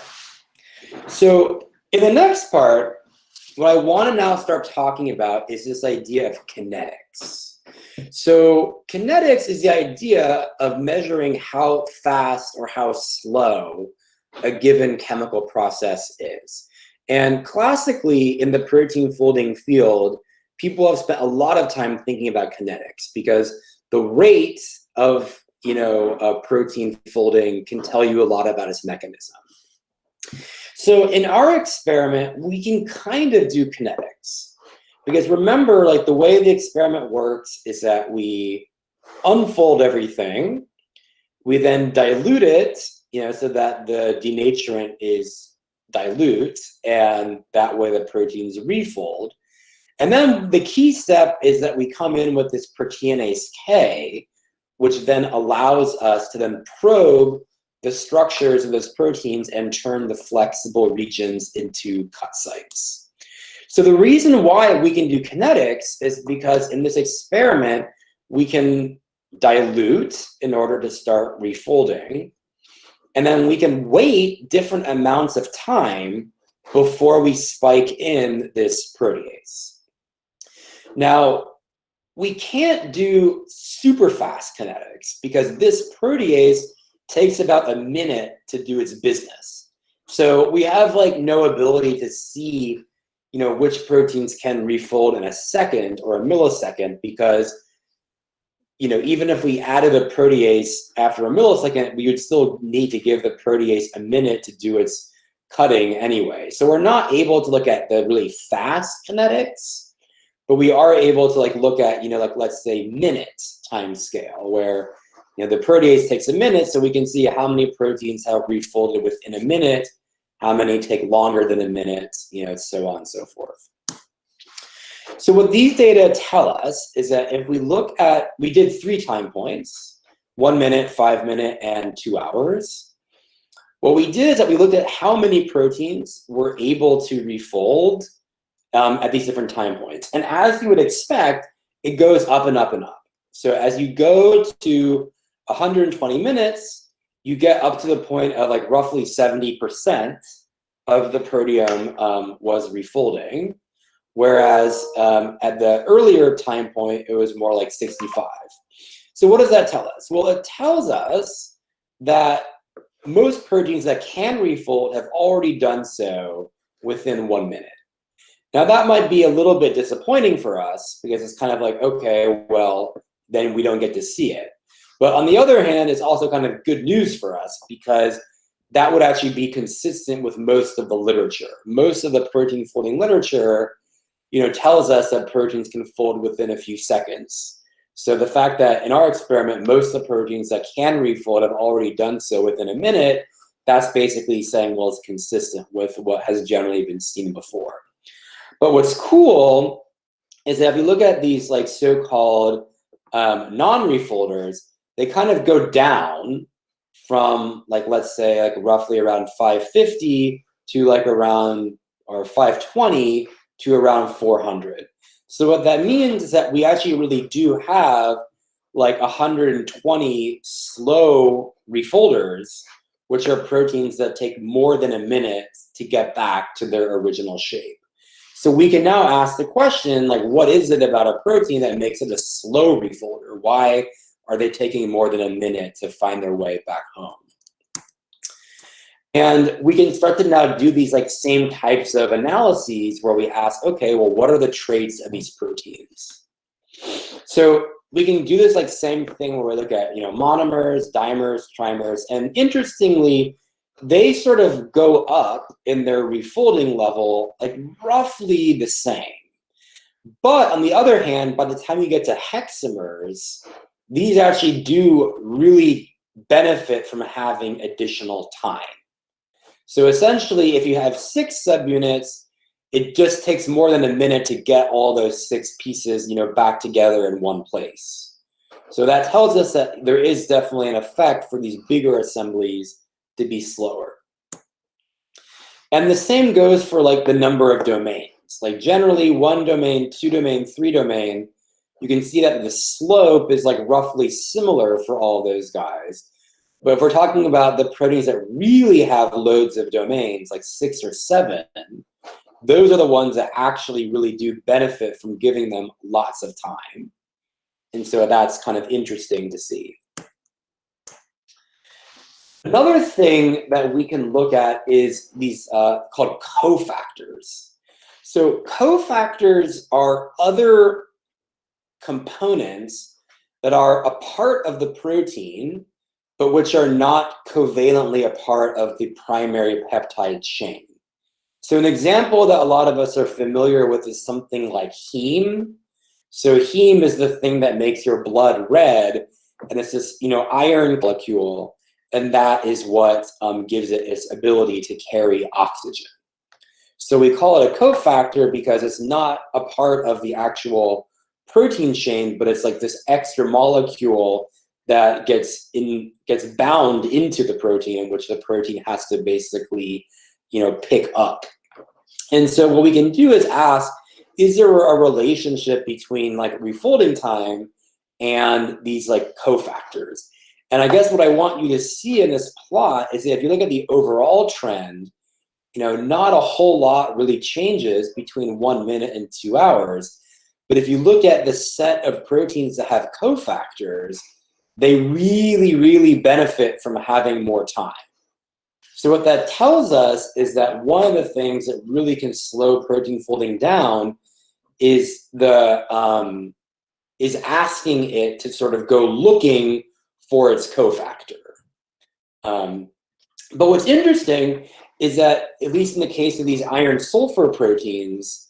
So in the next part, what I want to now start talking about is this idea of kinetics. So kinetics is the idea of measuring how fast or how slow a given chemical process is. And classically in the protein folding field, people have spent a lot of time thinking about kinetics because the rate of protein folding can tell you a lot about its mechanism. So in our experiment, we can kind of do kinetics. Because remember, like the way the experiment works is that we unfold everything, we then dilute it, so that the denaturant is dilute, and that way the proteins refold. And then the key step is that we come in with this proteinase K, which then allows us to then probe the structures of those proteins and turn the flexible regions into cut sites. So the reason why we can do kinetics is because in this experiment, we can dilute in order to start refolding. And then we can wait different amounts of time before we spike in this protease. Now, we can't do super fast kinetics because this protease takes about a minute to do its business. So we have like no ability to see, which proteins can refold in a second or a millisecond because, even if we added a protease after a millisecond, we would still need to give the protease a minute to do its cutting anyway. So we're not able to look at the really fast kinetics, but we are able to look at, let's say minute time scale where, the protease takes a minute, so we can see how many proteins have refolded within a minute, how many take longer than a minute, so on and so forth. So what these data tell us is that if we look at, we did 3 time points, 1 minute, 5 minutes, and 2 hours. What we did is that we looked at how many proteins were able to refold at these different time points. And as you would expect, it goes up and up and up. So as you go to 120 minutes, you get up to the point of roughly 70% of the proteome was refolding, whereas at the earlier time point, it was more like 65. So what does that tell us? Well, it tells us that most proteins that can refold have already done so within 1 minute. Now that might be a little bit disappointing for us because it's kind of like, okay, well, then we don't get to see it. But on the other hand, it's also kind of good news for us because that would actually be consistent with most of the literature. Most of the protein folding literature, tells us that proteins can fold within a few seconds. So the fact that in our experiment, most of the proteins that can refold have already done so within a minute, that's basically saying, well, it's consistent with what has generally been seen before. But what's cool is that if you look at these so-called non-refolders, they kind of go down from let's say roughly around 550 to around, or 520 to around 400. So what that means is that we actually really do have 120 slow refolders, which are proteins that take more than a minute to get back to their original shape. So we can now ask the question, what is it about a protein that makes it a slow refolder? Why are they taking more than a minute to find their way back home? And we can start to now do these same types of analyses where we ask, okay, well, what are the traits of these proteins? So we can do this same thing where we look at monomers, dimers, trimers, and interestingly, they sort of go up in their refolding level roughly the same. But on the other hand, by the time you get to hexamers, these actually do really benefit from having additional time. So essentially, if you have 6 subunits, it just takes more than a minute to get all those 6 pieces, back together in one place. So that tells us that there is definitely an effect for these bigger assemblies to be slower. And the same goes for the number of domains. Generally 1 domain, 2 domain, 3 domain, you can see that the slope is roughly similar for all those guys. But if we're talking about the proteins that really have loads of domains, like 6 or 7, those are the ones that actually really do benefit from giving them lots of time. And so that's kind of interesting to see. Another thing that we can look at is these called cofactors. So cofactors are other components that are a part of the protein, but which are not covalently a part of the primary peptide chain. So an example that a lot of us are familiar with is something like heme. So heme is the thing that makes your blood red, and it's this, iron molecule, and that is what gives it its ability to carry oxygen. So we call it a cofactor because it's not a part of the actual protein chain, but it's like this extra molecule that gets bound into the protein, which the protein has to basically, pick up. And so what we can do is ask, is there a relationship between like refolding time and these like cofactors? And I guess what I want you to see in this plot is that if you look at the overall trend, not a whole lot really changes between 1 minute and 2 hours. But if you look at the set of proteins that have cofactors, they really, really benefit from having more time. So what that tells us is that one of the things that really can slow protein folding down is is asking it to sort of go looking for its cofactor. But what's interesting is that, at least in the case of these iron sulfur proteins,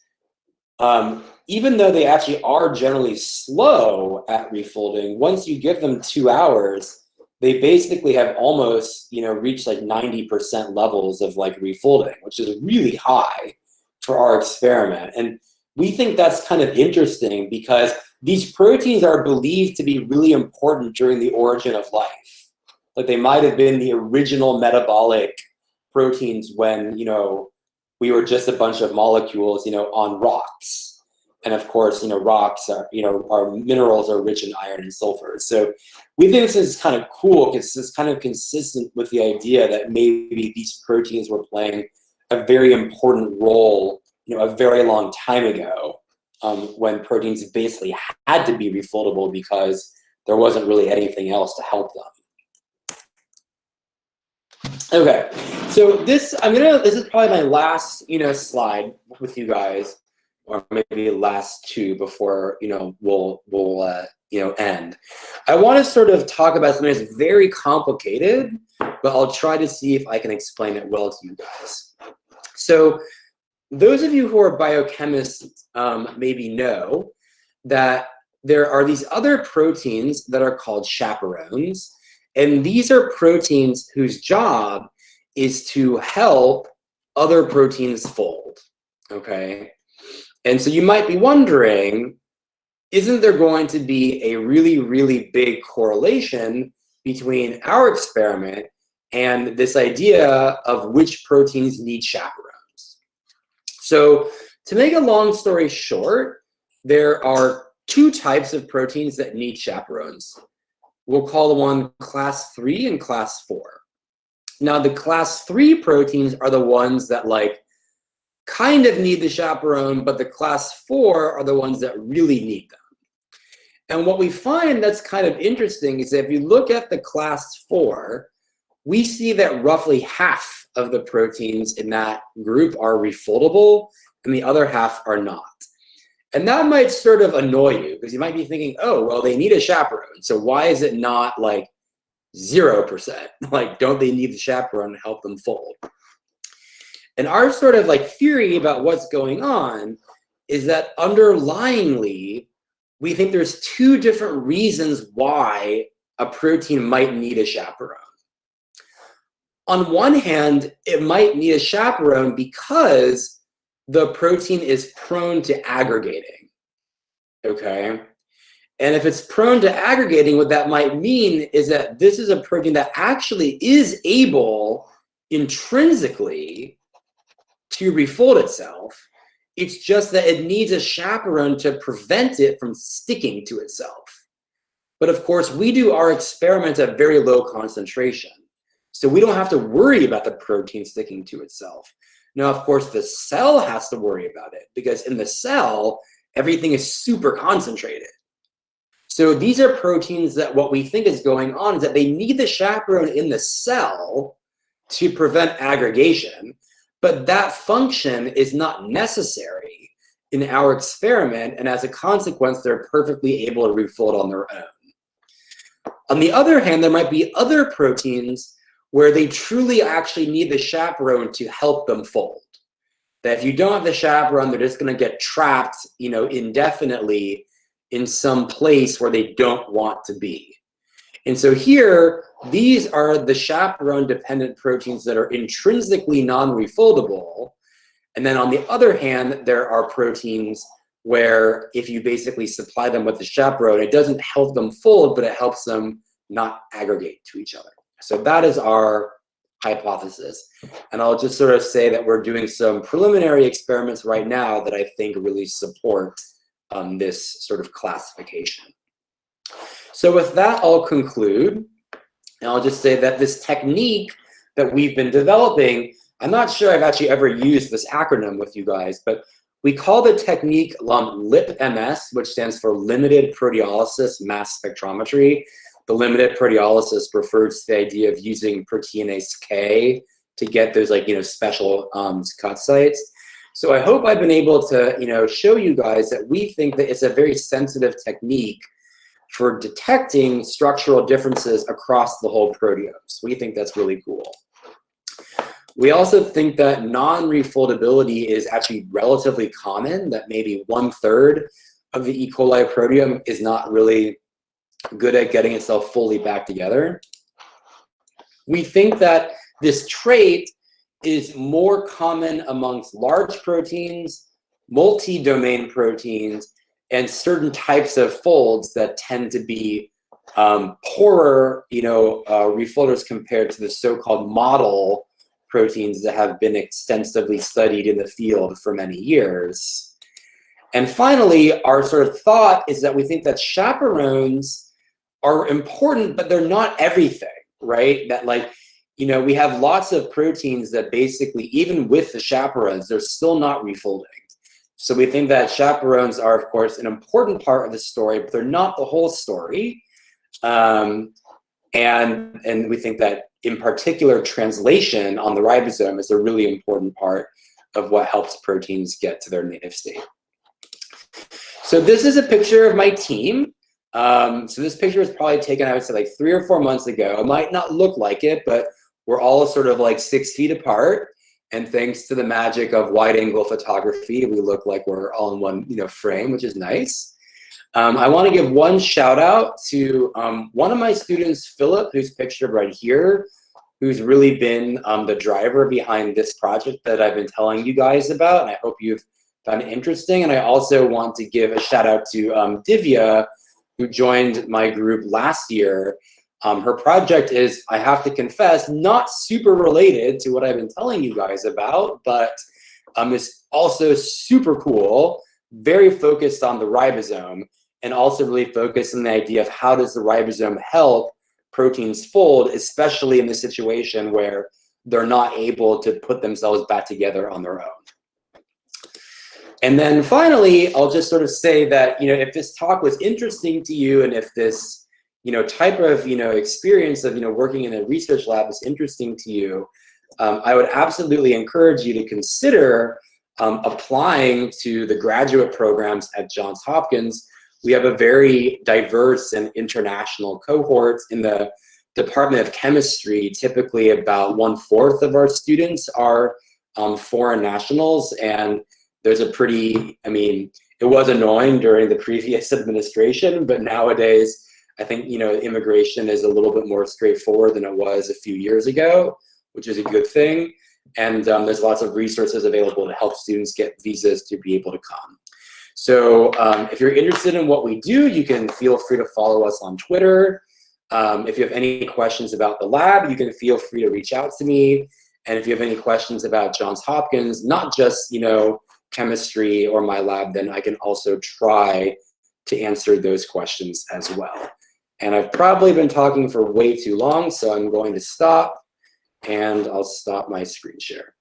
even though they actually are generally slow at refolding, once you give them 2 hours, they basically have almost, reached like 90% levels of like refolding, which is really high for our experiment. And we think that's kind of interesting because these proteins are believed to be really important during the origin of life. Like they might have been the original metabolic proteins when, we were just a bunch of molecules, on rocks. And of course, rocks are, our minerals are rich in iron and sulfur. So we think this is kind of cool because it's kind of consistent with the idea that maybe these proteins were playing a very important role, a very long time ago, when proteins basically had to be refoldable because there wasn't really anything else to help them. Okay, so this is probably my last, slide with you guys, or maybe last two before, we'll end. I want to sort of talk about something that's very complicated, but I'll try to see if I can explain it well to you guys. So those of you who are biochemists maybe know that there are these other proteins that are called chaperones, and these are proteins whose job is to help other proteins fold, okay? And so you might be wondering, isn't there going to be a really, really big correlation between our experiment and this idea of which proteins need chaperones? So to make a long story short, there are 2 types of proteins that need chaperones. We'll call the one class 3 and class 4. Now the class 3 proteins are the ones that like kind of need the chaperone, but the class 4 are the ones that really need them. And what we find that's kind of interesting is that if you look at the class 4, we see that roughly half of the proteins in that group are refoldable and the other half are not. And that might sort of annoy you because you might be thinking, oh, well, they need a chaperone. So why is it not like 0%? Like, don't they need the chaperone to help them fold? And our sort of like theory about what's going on is that underlyingly, we think there's 2 different reasons why a protein might need a chaperone. On one hand, it might need a chaperone because the protein is prone to aggregating, okay? And if it's prone to aggregating, what that might mean is that this is a protein that actually is able intrinsically to refold itself. It's just that it needs a chaperone to prevent it from sticking to itself. But of course, we do our experiments at very low concentration. So we don't have to worry about the protein sticking to itself. Now, of course, the cell has to worry about it because in the cell, everything is super concentrated. So these are proteins that what we think is going on is that they need the chaperone in the cell to prevent aggregation, but that function is not necessary in our experiment, and as a consequence, they're perfectly able to refold on their own. On the other hand, there might be other proteins where they truly actually need the chaperone to help them fold. That if you don't have the chaperone, they're just going to get trapped, indefinitely in some place where they don't want to be. And so here, these are the chaperone-dependent proteins that are intrinsically non-refoldable. And then on the other hand, there are proteins where if you basically supply them with the chaperone, it doesn't help them fold, but it helps them not aggregate to each other. So that is our hypothesis. And I'll just sort of say that we're doing some preliminary experiments right now that I think really support this sort of classification. So with that, I'll conclude. And I'll just say that this technique that we've been developing, I'm not sure I've actually ever used this acronym with you guys, but we call the technique LIPMS, which stands for Limited Proteolysis Mass Spectrometry. The limited proteolysis refers to the idea of using proteinase K to get those special cut sites. So I hope I've been able to show you guys that we think that it's a very sensitive technique for detecting structural differences across the whole proteome. We think that's really cool. We also think that non-refoldability is actually relatively common, that maybe 1/3 of the E. coli proteome is not really good at getting itself fully back together. We think that this trait is more common amongst large proteins, multi-domain proteins, and certain types of folds that tend to be poorer, refolders compared to the so-called model proteins that have been extensively studied in the field for many years. And finally, our sort of thought is that we think that chaperones are important, but they're not everything, right? That we have lots of proteins that basically, even with the chaperones, they're still not refolding. So we think that chaperones are, of course, an important part of the story, but they're not the whole story. And we think that, in particular, translation on the ribosome is a really important part of what helps proteins get to their native state. So this is a picture of my team. So this picture was probably taken, I would say, 3 or 4 months ago. It might not look like it, but we're all sort of 6 feet apart. And thanks to the magic of wide angle photography, we look like we're all in one frame, which is nice. I want to give one shout out to one of my students, Philip, who's pictured right here, who's really been the driver behind this project that I've been telling you guys about. And I hope you've found it interesting. And I also want to give a shout out to Divya, who joined my group last year. Her project is, I have to confess, not super related to what I've been telling you guys about, but it's also super cool, very focused on the ribosome, and also really focused on the idea of how does the ribosome help proteins fold, especially in the situation where they're not able to put themselves back together on their own. And then finally, I'll just sort of say that, if this talk was interesting to you, and if this, type of, experience of, working in a research lab is interesting to you, I would absolutely encourage you to consider applying to the graduate programs at Johns Hopkins. We have a very diverse and international cohort in the Department of Chemistry. Typically about 1/4 of our students are foreign nationals, and there's a pretty, it was annoying during the previous administration, but nowadays, I think, immigration is a little bit more straightforward than it was a few years ago, which is a good thing. And there's lots of resources available to help students get visas to be able to come. So if you're interested in what we do, you can feel free to follow us on Twitter. If you have any questions about the lab, you can feel free to reach out to me. And if you have any questions about Johns Hopkins, not just, chemistry or my lab, then I can also try to answer those questions as well. And I've probably been talking for way too long, so I'm going to stop, and I'll stop my screen share.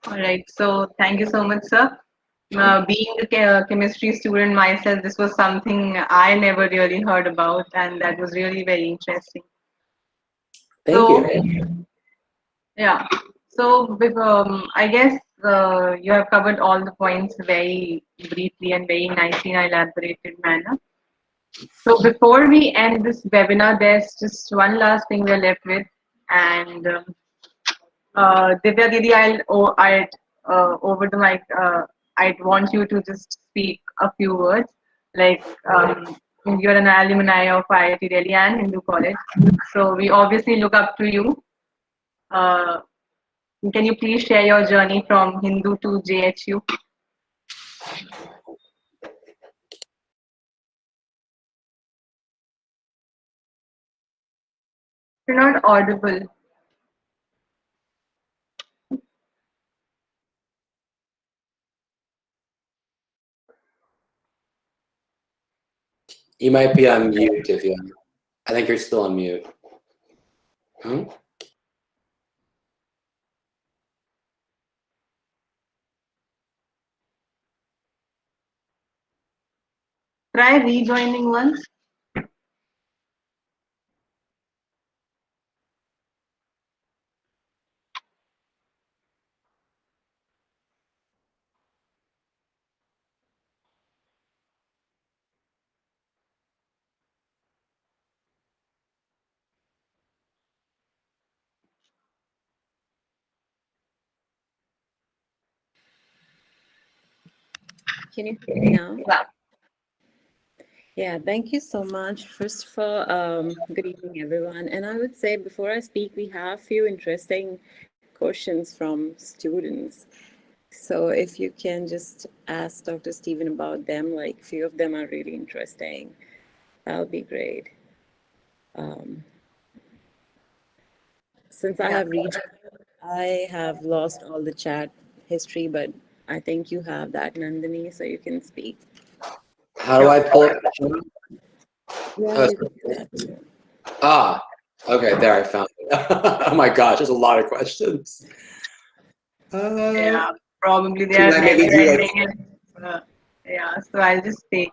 All right, so thank you so much, sir. Being a chemistry student myself, this was something I never really heard about, and that was really very interesting. Thank you. Yeah, so I guess you have covered all the points very briefly and very nicely in an elaborated manner. So before we end this webinar, there's just one last thing we're left with, and Divya Didi, over the mic. I'd want you to just speak a few words. Like you're an alumni of IIT Delhi and Hindu College, so we obviously look up to you. Can you please share your journey from Hindu to JHU? You're not audible. You might be on mute, Divya. I think you're still on mute. Hmm? Try rejoining once. Can you hear me now? Yeah. Yeah, thank you so much. First of all, good evening, everyone. And I would say before I speak, we have a few interesting questions from students. So if you can just ask Dr. Stephen about them, like a few of them are really interesting, that would be great. Since I have reached, I have lost all the chat history, but I think you have that, Nandini, so you can speak. How do I pull it? Yeah, you can do that too. Ah, okay, there, I found it. Oh my gosh, there's a lot of questions. Yeah, probably they Can are I maybe do, like- ending it. Yeah, so I'll just take.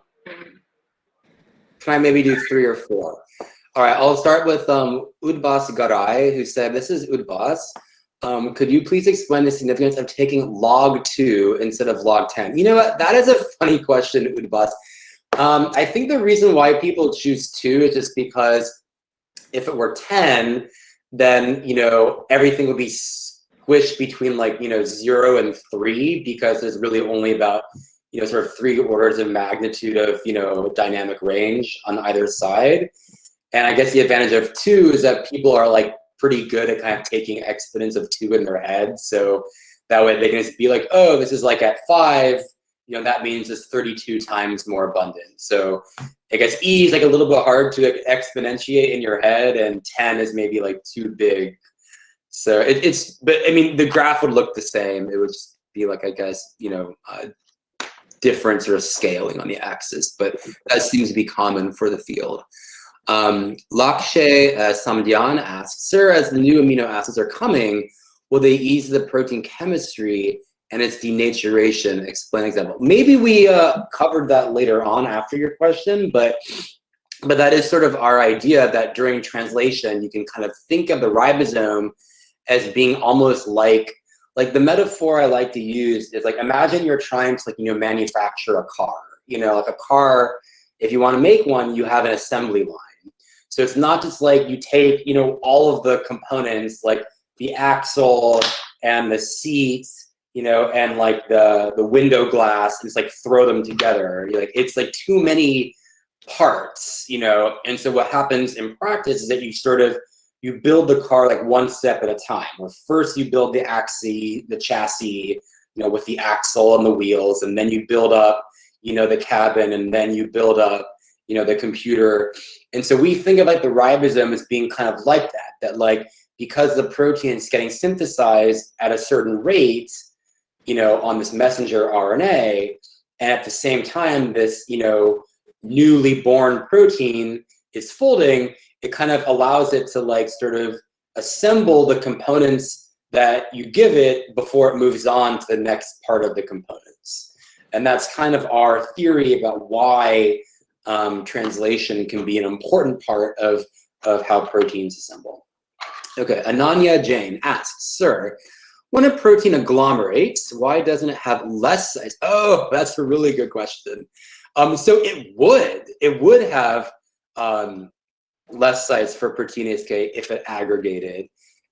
Can I maybe do 3 or 4? All right, I'll start with Udbas Garai, who said, this is Udbas. Could you please explain the significance of taking log 2 instead of log 10? You know what, that is a funny question, Udbas. I think the reason why people choose 2 is just because if it were 10, then, you know, everything would be squished between like, you know, 0 and 3, because there's really only about, you know, sort of 3 orders of magnitude of, you know, dynamic range on either side. And I guess the advantage of 2 is that people are like pretty good at kind of taking exponents of 2 in their head. So that way they can just be like, oh, this is like at 5, you know, that means it's 32 times more abundant. So I guess E is like a little bit hard to exponentiate in your head, and 10 is maybe like too big. So but I mean, the graph would look the same. It would just be like, I guess, you know, different sort of scaling on the axis, but that seems to be common for the field. Lakshay Samdyan asks, sir, as the new amino acids are coming, will they ease the protein chemistry and its denaturation? Explain example. Maybe we covered that later on after your question, but that is sort of our idea, that during translation, you can kind of think of the ribosome as being almost like the metaphor I like to use is like, imagine you're trying to, like, you know, manufacture a car. You know, like a car, if you want to make one, you have an assembly line. So it's not just like you take, you know, all of the components, like the axle and the seats, you know, and like the window glass, and it's like throw them together. You're like, it's like too many parts, you know. And so what happens in practice is that you build the car like one step at a time. Where first you build the chassis, you know, with the axle and the wheels, and then you build up, you know, the cabin, and then you build up, you know, the computer. And so we think of like the ribosome as being kind of like that like, because the protein is getting synthesized at a certain rate, you know, on this messenger RNA, and at the same time, this, you know, newly born protein is folding, it kind of allows it to like sort of assemble the components that you give it before it moves on to the next part of the components. And that's kind of our theory about why translation can be an important part of how proteins assemble. Okay, Ananya Jain asks, sir, when a protein agglomerates, why doesn't it have less size? Oh, that's a really good question. So it would have less size for proteinase K if it aggregated.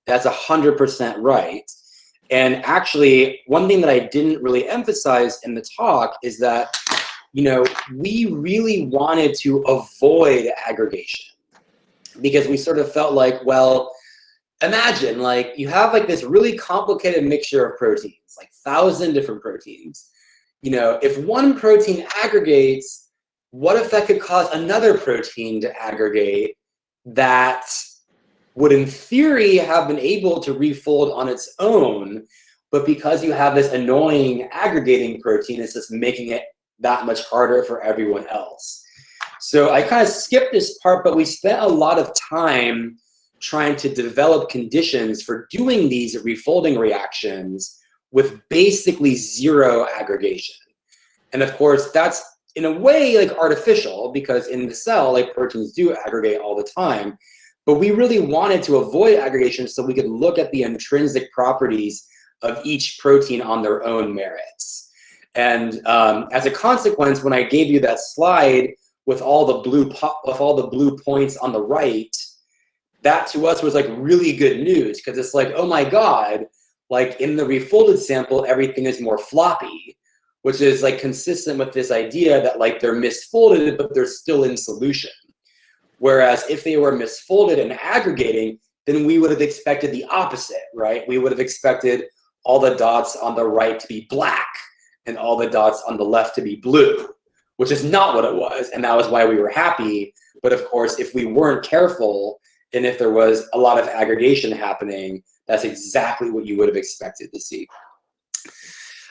That's 100% right. And actually, one thing that I didn't really emphasize in the talk is that, you know, we really wanted to avoid aggregation because we sort of felt like, well, imagine like you have like this really complicated mixture of proteins, like 1,000 different proteins. You know, if one protein aggregates, what if that could cause another protein to aggregate that would in theory have been able to refold on its own, but because you have this annoying aggregating protein, it's just making it that much harder for everyone else. So I kind of skipped this part, but we spent a lot of time trying to develop conditions for doing these refolding reactions with basically zero aggregation. And of course, that's in a way like artificial because in the cell, like proteins do aggregate all the time. But we really wanted to avoid aggregation so we could look at the intrinsic properties of each protein on their own merits. And as a consequence, when I gave you that slide with all the blue points on the right, that to us was like really good news because it's like, oh my God, like in the refolded sample, everything is more floppy, which is like consistent with this idea that like they're misfolded, but they're still in solution. Whereas if they were misfolded and aggregating, then we would have expected the opposite, right? We would have expected all the dots on the right to be black and all the dots on the left to be blue, which is not what it was. And that was why we were happy. But of course, if we weren't careful and if there was a lot of aggregation happening, that's exactly what you would have expected to see.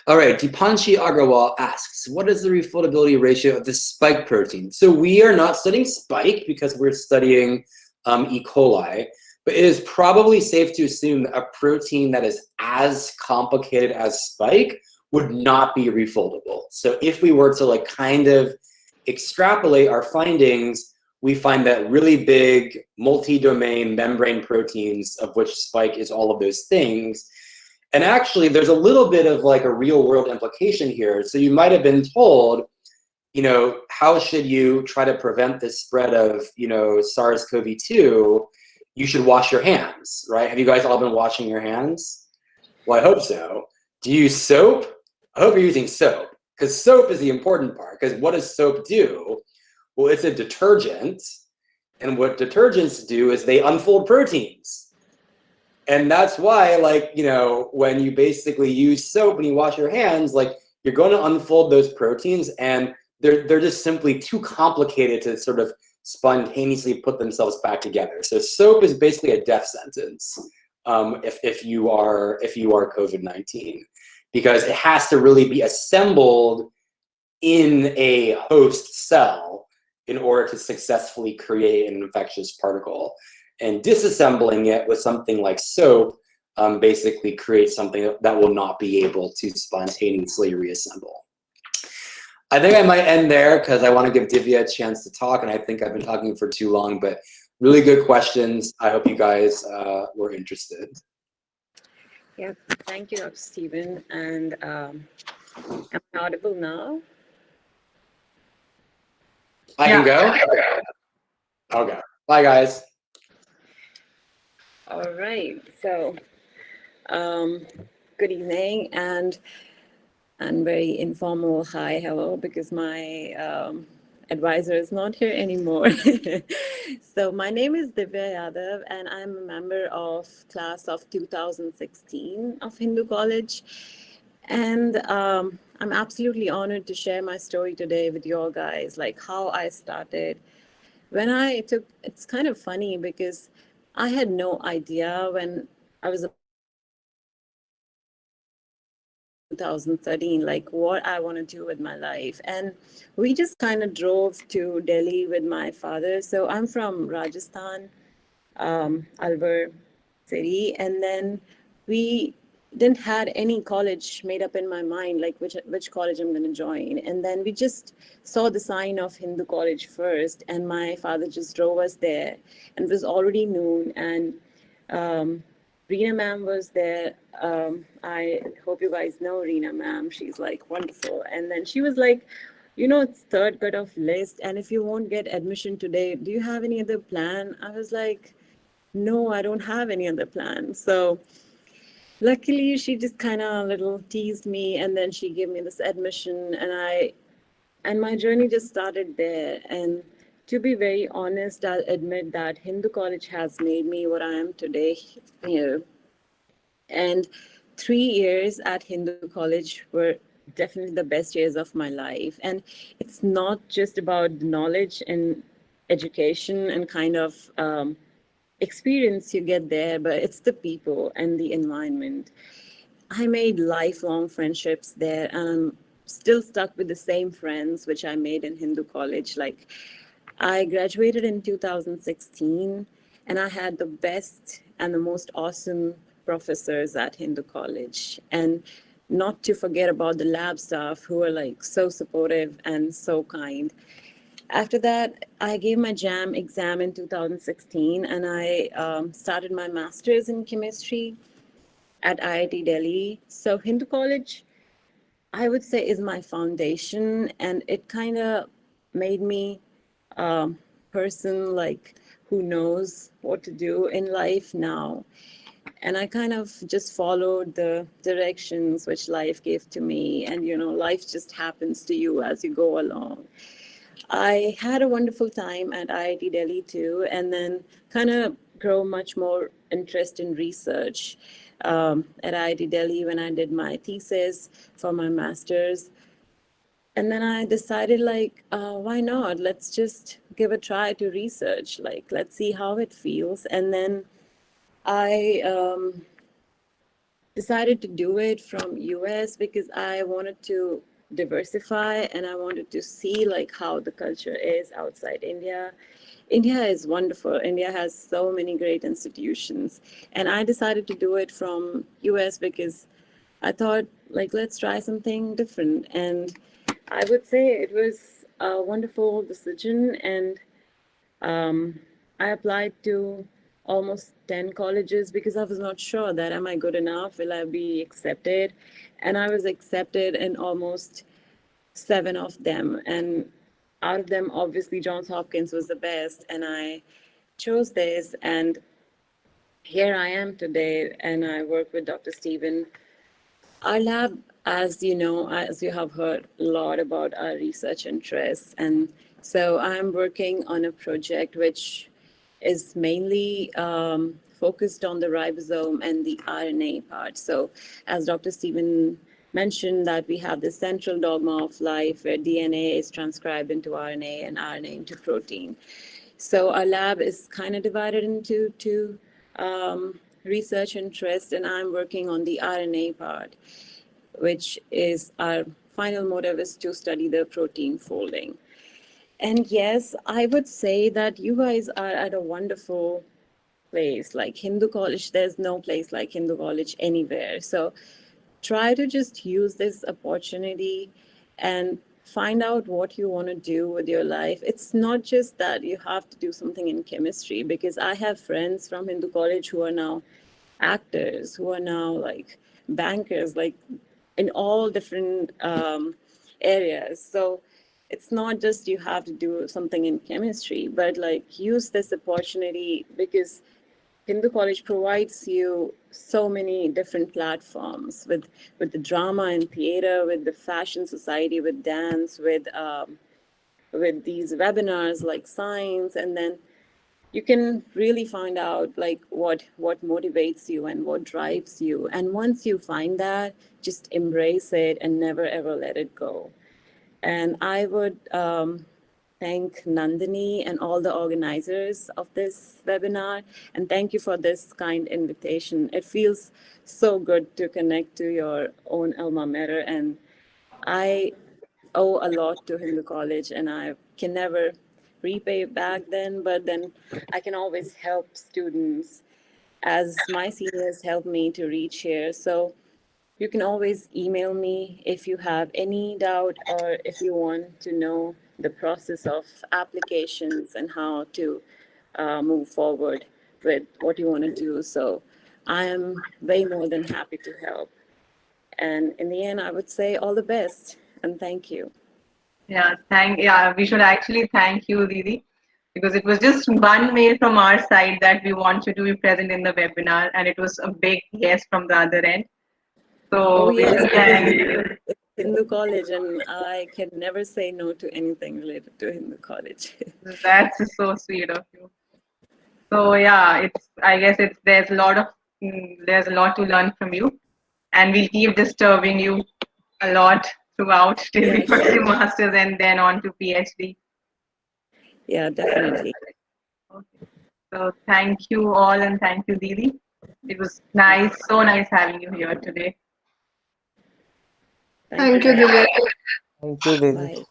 All right, Dipanshi Agrawal asks, what is the refoldability ratio of the spike protein? So we are not studying spike because we're studying E. coli, but it is probably safe to assume that a protein that is as complicated as spike would not be refoldable. So if we were to like kind of extrapolate our findings, we find that really big multi-domain membrane proteins, of which spike is all of those things. And actually, there's a little bit of like a real world implication here. So you might have been told, you know, how should you try to prevent the spread of, you know, SARS-CoV-2? You should wash your hands, right? Have you guys all been washing your hands? Well, I hope so. Do you use soap? I hope you're using soap because soap is the important part. Because what does soap do? Well, it's a detergent. And what detergents do is they unfold proteins. And that's why, like, you know, when you basically use soap and you wash your hands, like, you're going to unfold those proteins and they're just simply too complicated to sort of spontaneously put themselves back together. So soap is basically a death sentence if you are COVID-19, because it has to really be assembled in a host cell in order to successfully create an infectious particle. And disassembling it with something like soap basically creates something that will not be able to spontaneously reassemble. I think I might end there because I want to give Divya a chance to talk, and I think I've been talking for too long, but really good questions. I hope you guys were interested. Yeah, thank you, Dr. Stephen. And am I audible now? I can go? Okay. Bye, guys. All right, so good evening and very informal hi, hello, because my advisor is not here anymore. So my name is Divya Yadav and I'm a member of class of 2016 of Hindu College. And I'm absolutely honored to share my story today with you all guys, like how I started. It's kind of funny because I had no idea when I was 2013, like what I want to do with my life. And we just kind of drove to Delhi with my father. So I'm from Rajasthan, Alwar city. And then we didn't had any college made up in my mind, like which college I'm going to join. And then we just saw the sign of Hindu College first, and my father just drove us there. And it was already noon, and Reena ma'am was there. I hope you guys know Reena ma'am. She's like wonderful. And then she was like, it's third cut off list, and if you won't get admission today, do you have any other plan? I was like, no, I don't have any other plan. So luckily, she just kind of little teased me, and then she gave me this admission, and my journey just started there. And to be very honest, I'll admit that Hindu College has made me what I am today here. And 3 years at Hindu College were definitely the best years of my life. And it's not just about the knowledge and education and kind of experience you get there, but it's the people and the environment. I made lifelong friendships there, and I'm still stuck with the same friends which I made in Hindu College. Like, I graduated in 2016, and I had the best and the most awesome professors at Hindu College. And not to forget about the lab staff who are like so supportive and so kind. After that, I gave my JAM exam in 2016, and I started my master's in chemistry at IIT Delhi. So Hindu College, I would say, is my foundation, and it kind of made me a person like who knows what to do in life now. And I kind of just followed the directions which life gave to me, and life just happens to you as you go along. I had a wonderful time at IIT Delhi too, and then kind of grow much more interest in research at IIT Delhi when I did my thesis for my master's. And then I decided, like, why not? Let's just give a try to research. Like, let's see how it feels. And then I decided to do it from US because I wanted to diversify, and I wanted to see like how the culture is outside India. India is wonderful. India has so many great institutions, and I decided to do it from US because I thought, like, let's try something different. And I would say it was a wonderful decision, and I applied to almost 10 colleges because I was not sure that am I good enough, will I be accepted? And I was accepted in almost 7 of them. And out of them, obviously, Johns Hopkins was the best. And I chose this. And here I am today. And I work with Dr. Stephen. Our lab, as you know, as you have heard a lot about our research interests. And so I'm working on a project which is mainly focused on the ribosome and the RNA part. So as Dr. Stephen mentioned, that we have the central dogma of life where DNA is transcribed into RNA and RNA into protein. So our lab is kind of divided into two research interests, and I'm working on the RNA part, which is our final motive is to study the protein folding. And yes, I would say that you guys are at a wonderful place. Like Hindu College, there's no place like Hindu College anywhere. So try to just use this opportunity and find out what you want to do with your life. It's not just that you have to do something in chemistry, because I have friends from Hindu College who are now actors, who are now like bankers, like in all different areas. So it's not just you have to do something in chemistry, but like use this opportunity because Hindu College provides you so many different platforms with the drama and theater, with the fashion society, with dance, with these webinars like science, and then you can really find out like what motivates you and what drives you. And once you find that, just embrace it and never ever let it go. And I would thank Nandini and all the organizers of this webinar. And thank you for this kind invitation. It feels so good to connect to your own alma mater. And I owe a lot to Hindu College, and I can never repay back then, but then I can always help students as my seniors help me to reach here. So you can always email me if you have any doubt or if you want to know the process of applications and how to move forward with what you want to do. So I am way more than happy to help. And in the end, I would say all the best and thank you. Yeah, we should actually thank you, Didi, because it was just one mail from our side that we want you to be present in the webinar, and it was a big yes from the other end. Oh, So we yes, should thank you. it's Hindu College, and I can never say no to anything related to Hindu College. That's so sweet of you. So yeah, I guess there's a lot to learn from you, and we'll keep disturbing you a lot throughout till Yeah, we pursue sure. masters and then on to PhD. Yeah, definitely. Okay. So thank you all, and thank you, Didi. It was nice, so nice having you here today. Thank you, Divya. Thank you, Didi. Bye.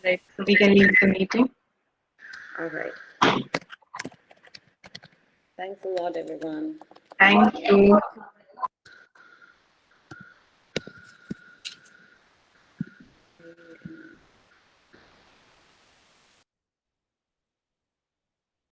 Right, so we can leave the meeting. All right. Thanks a lot, everyone. Thank you.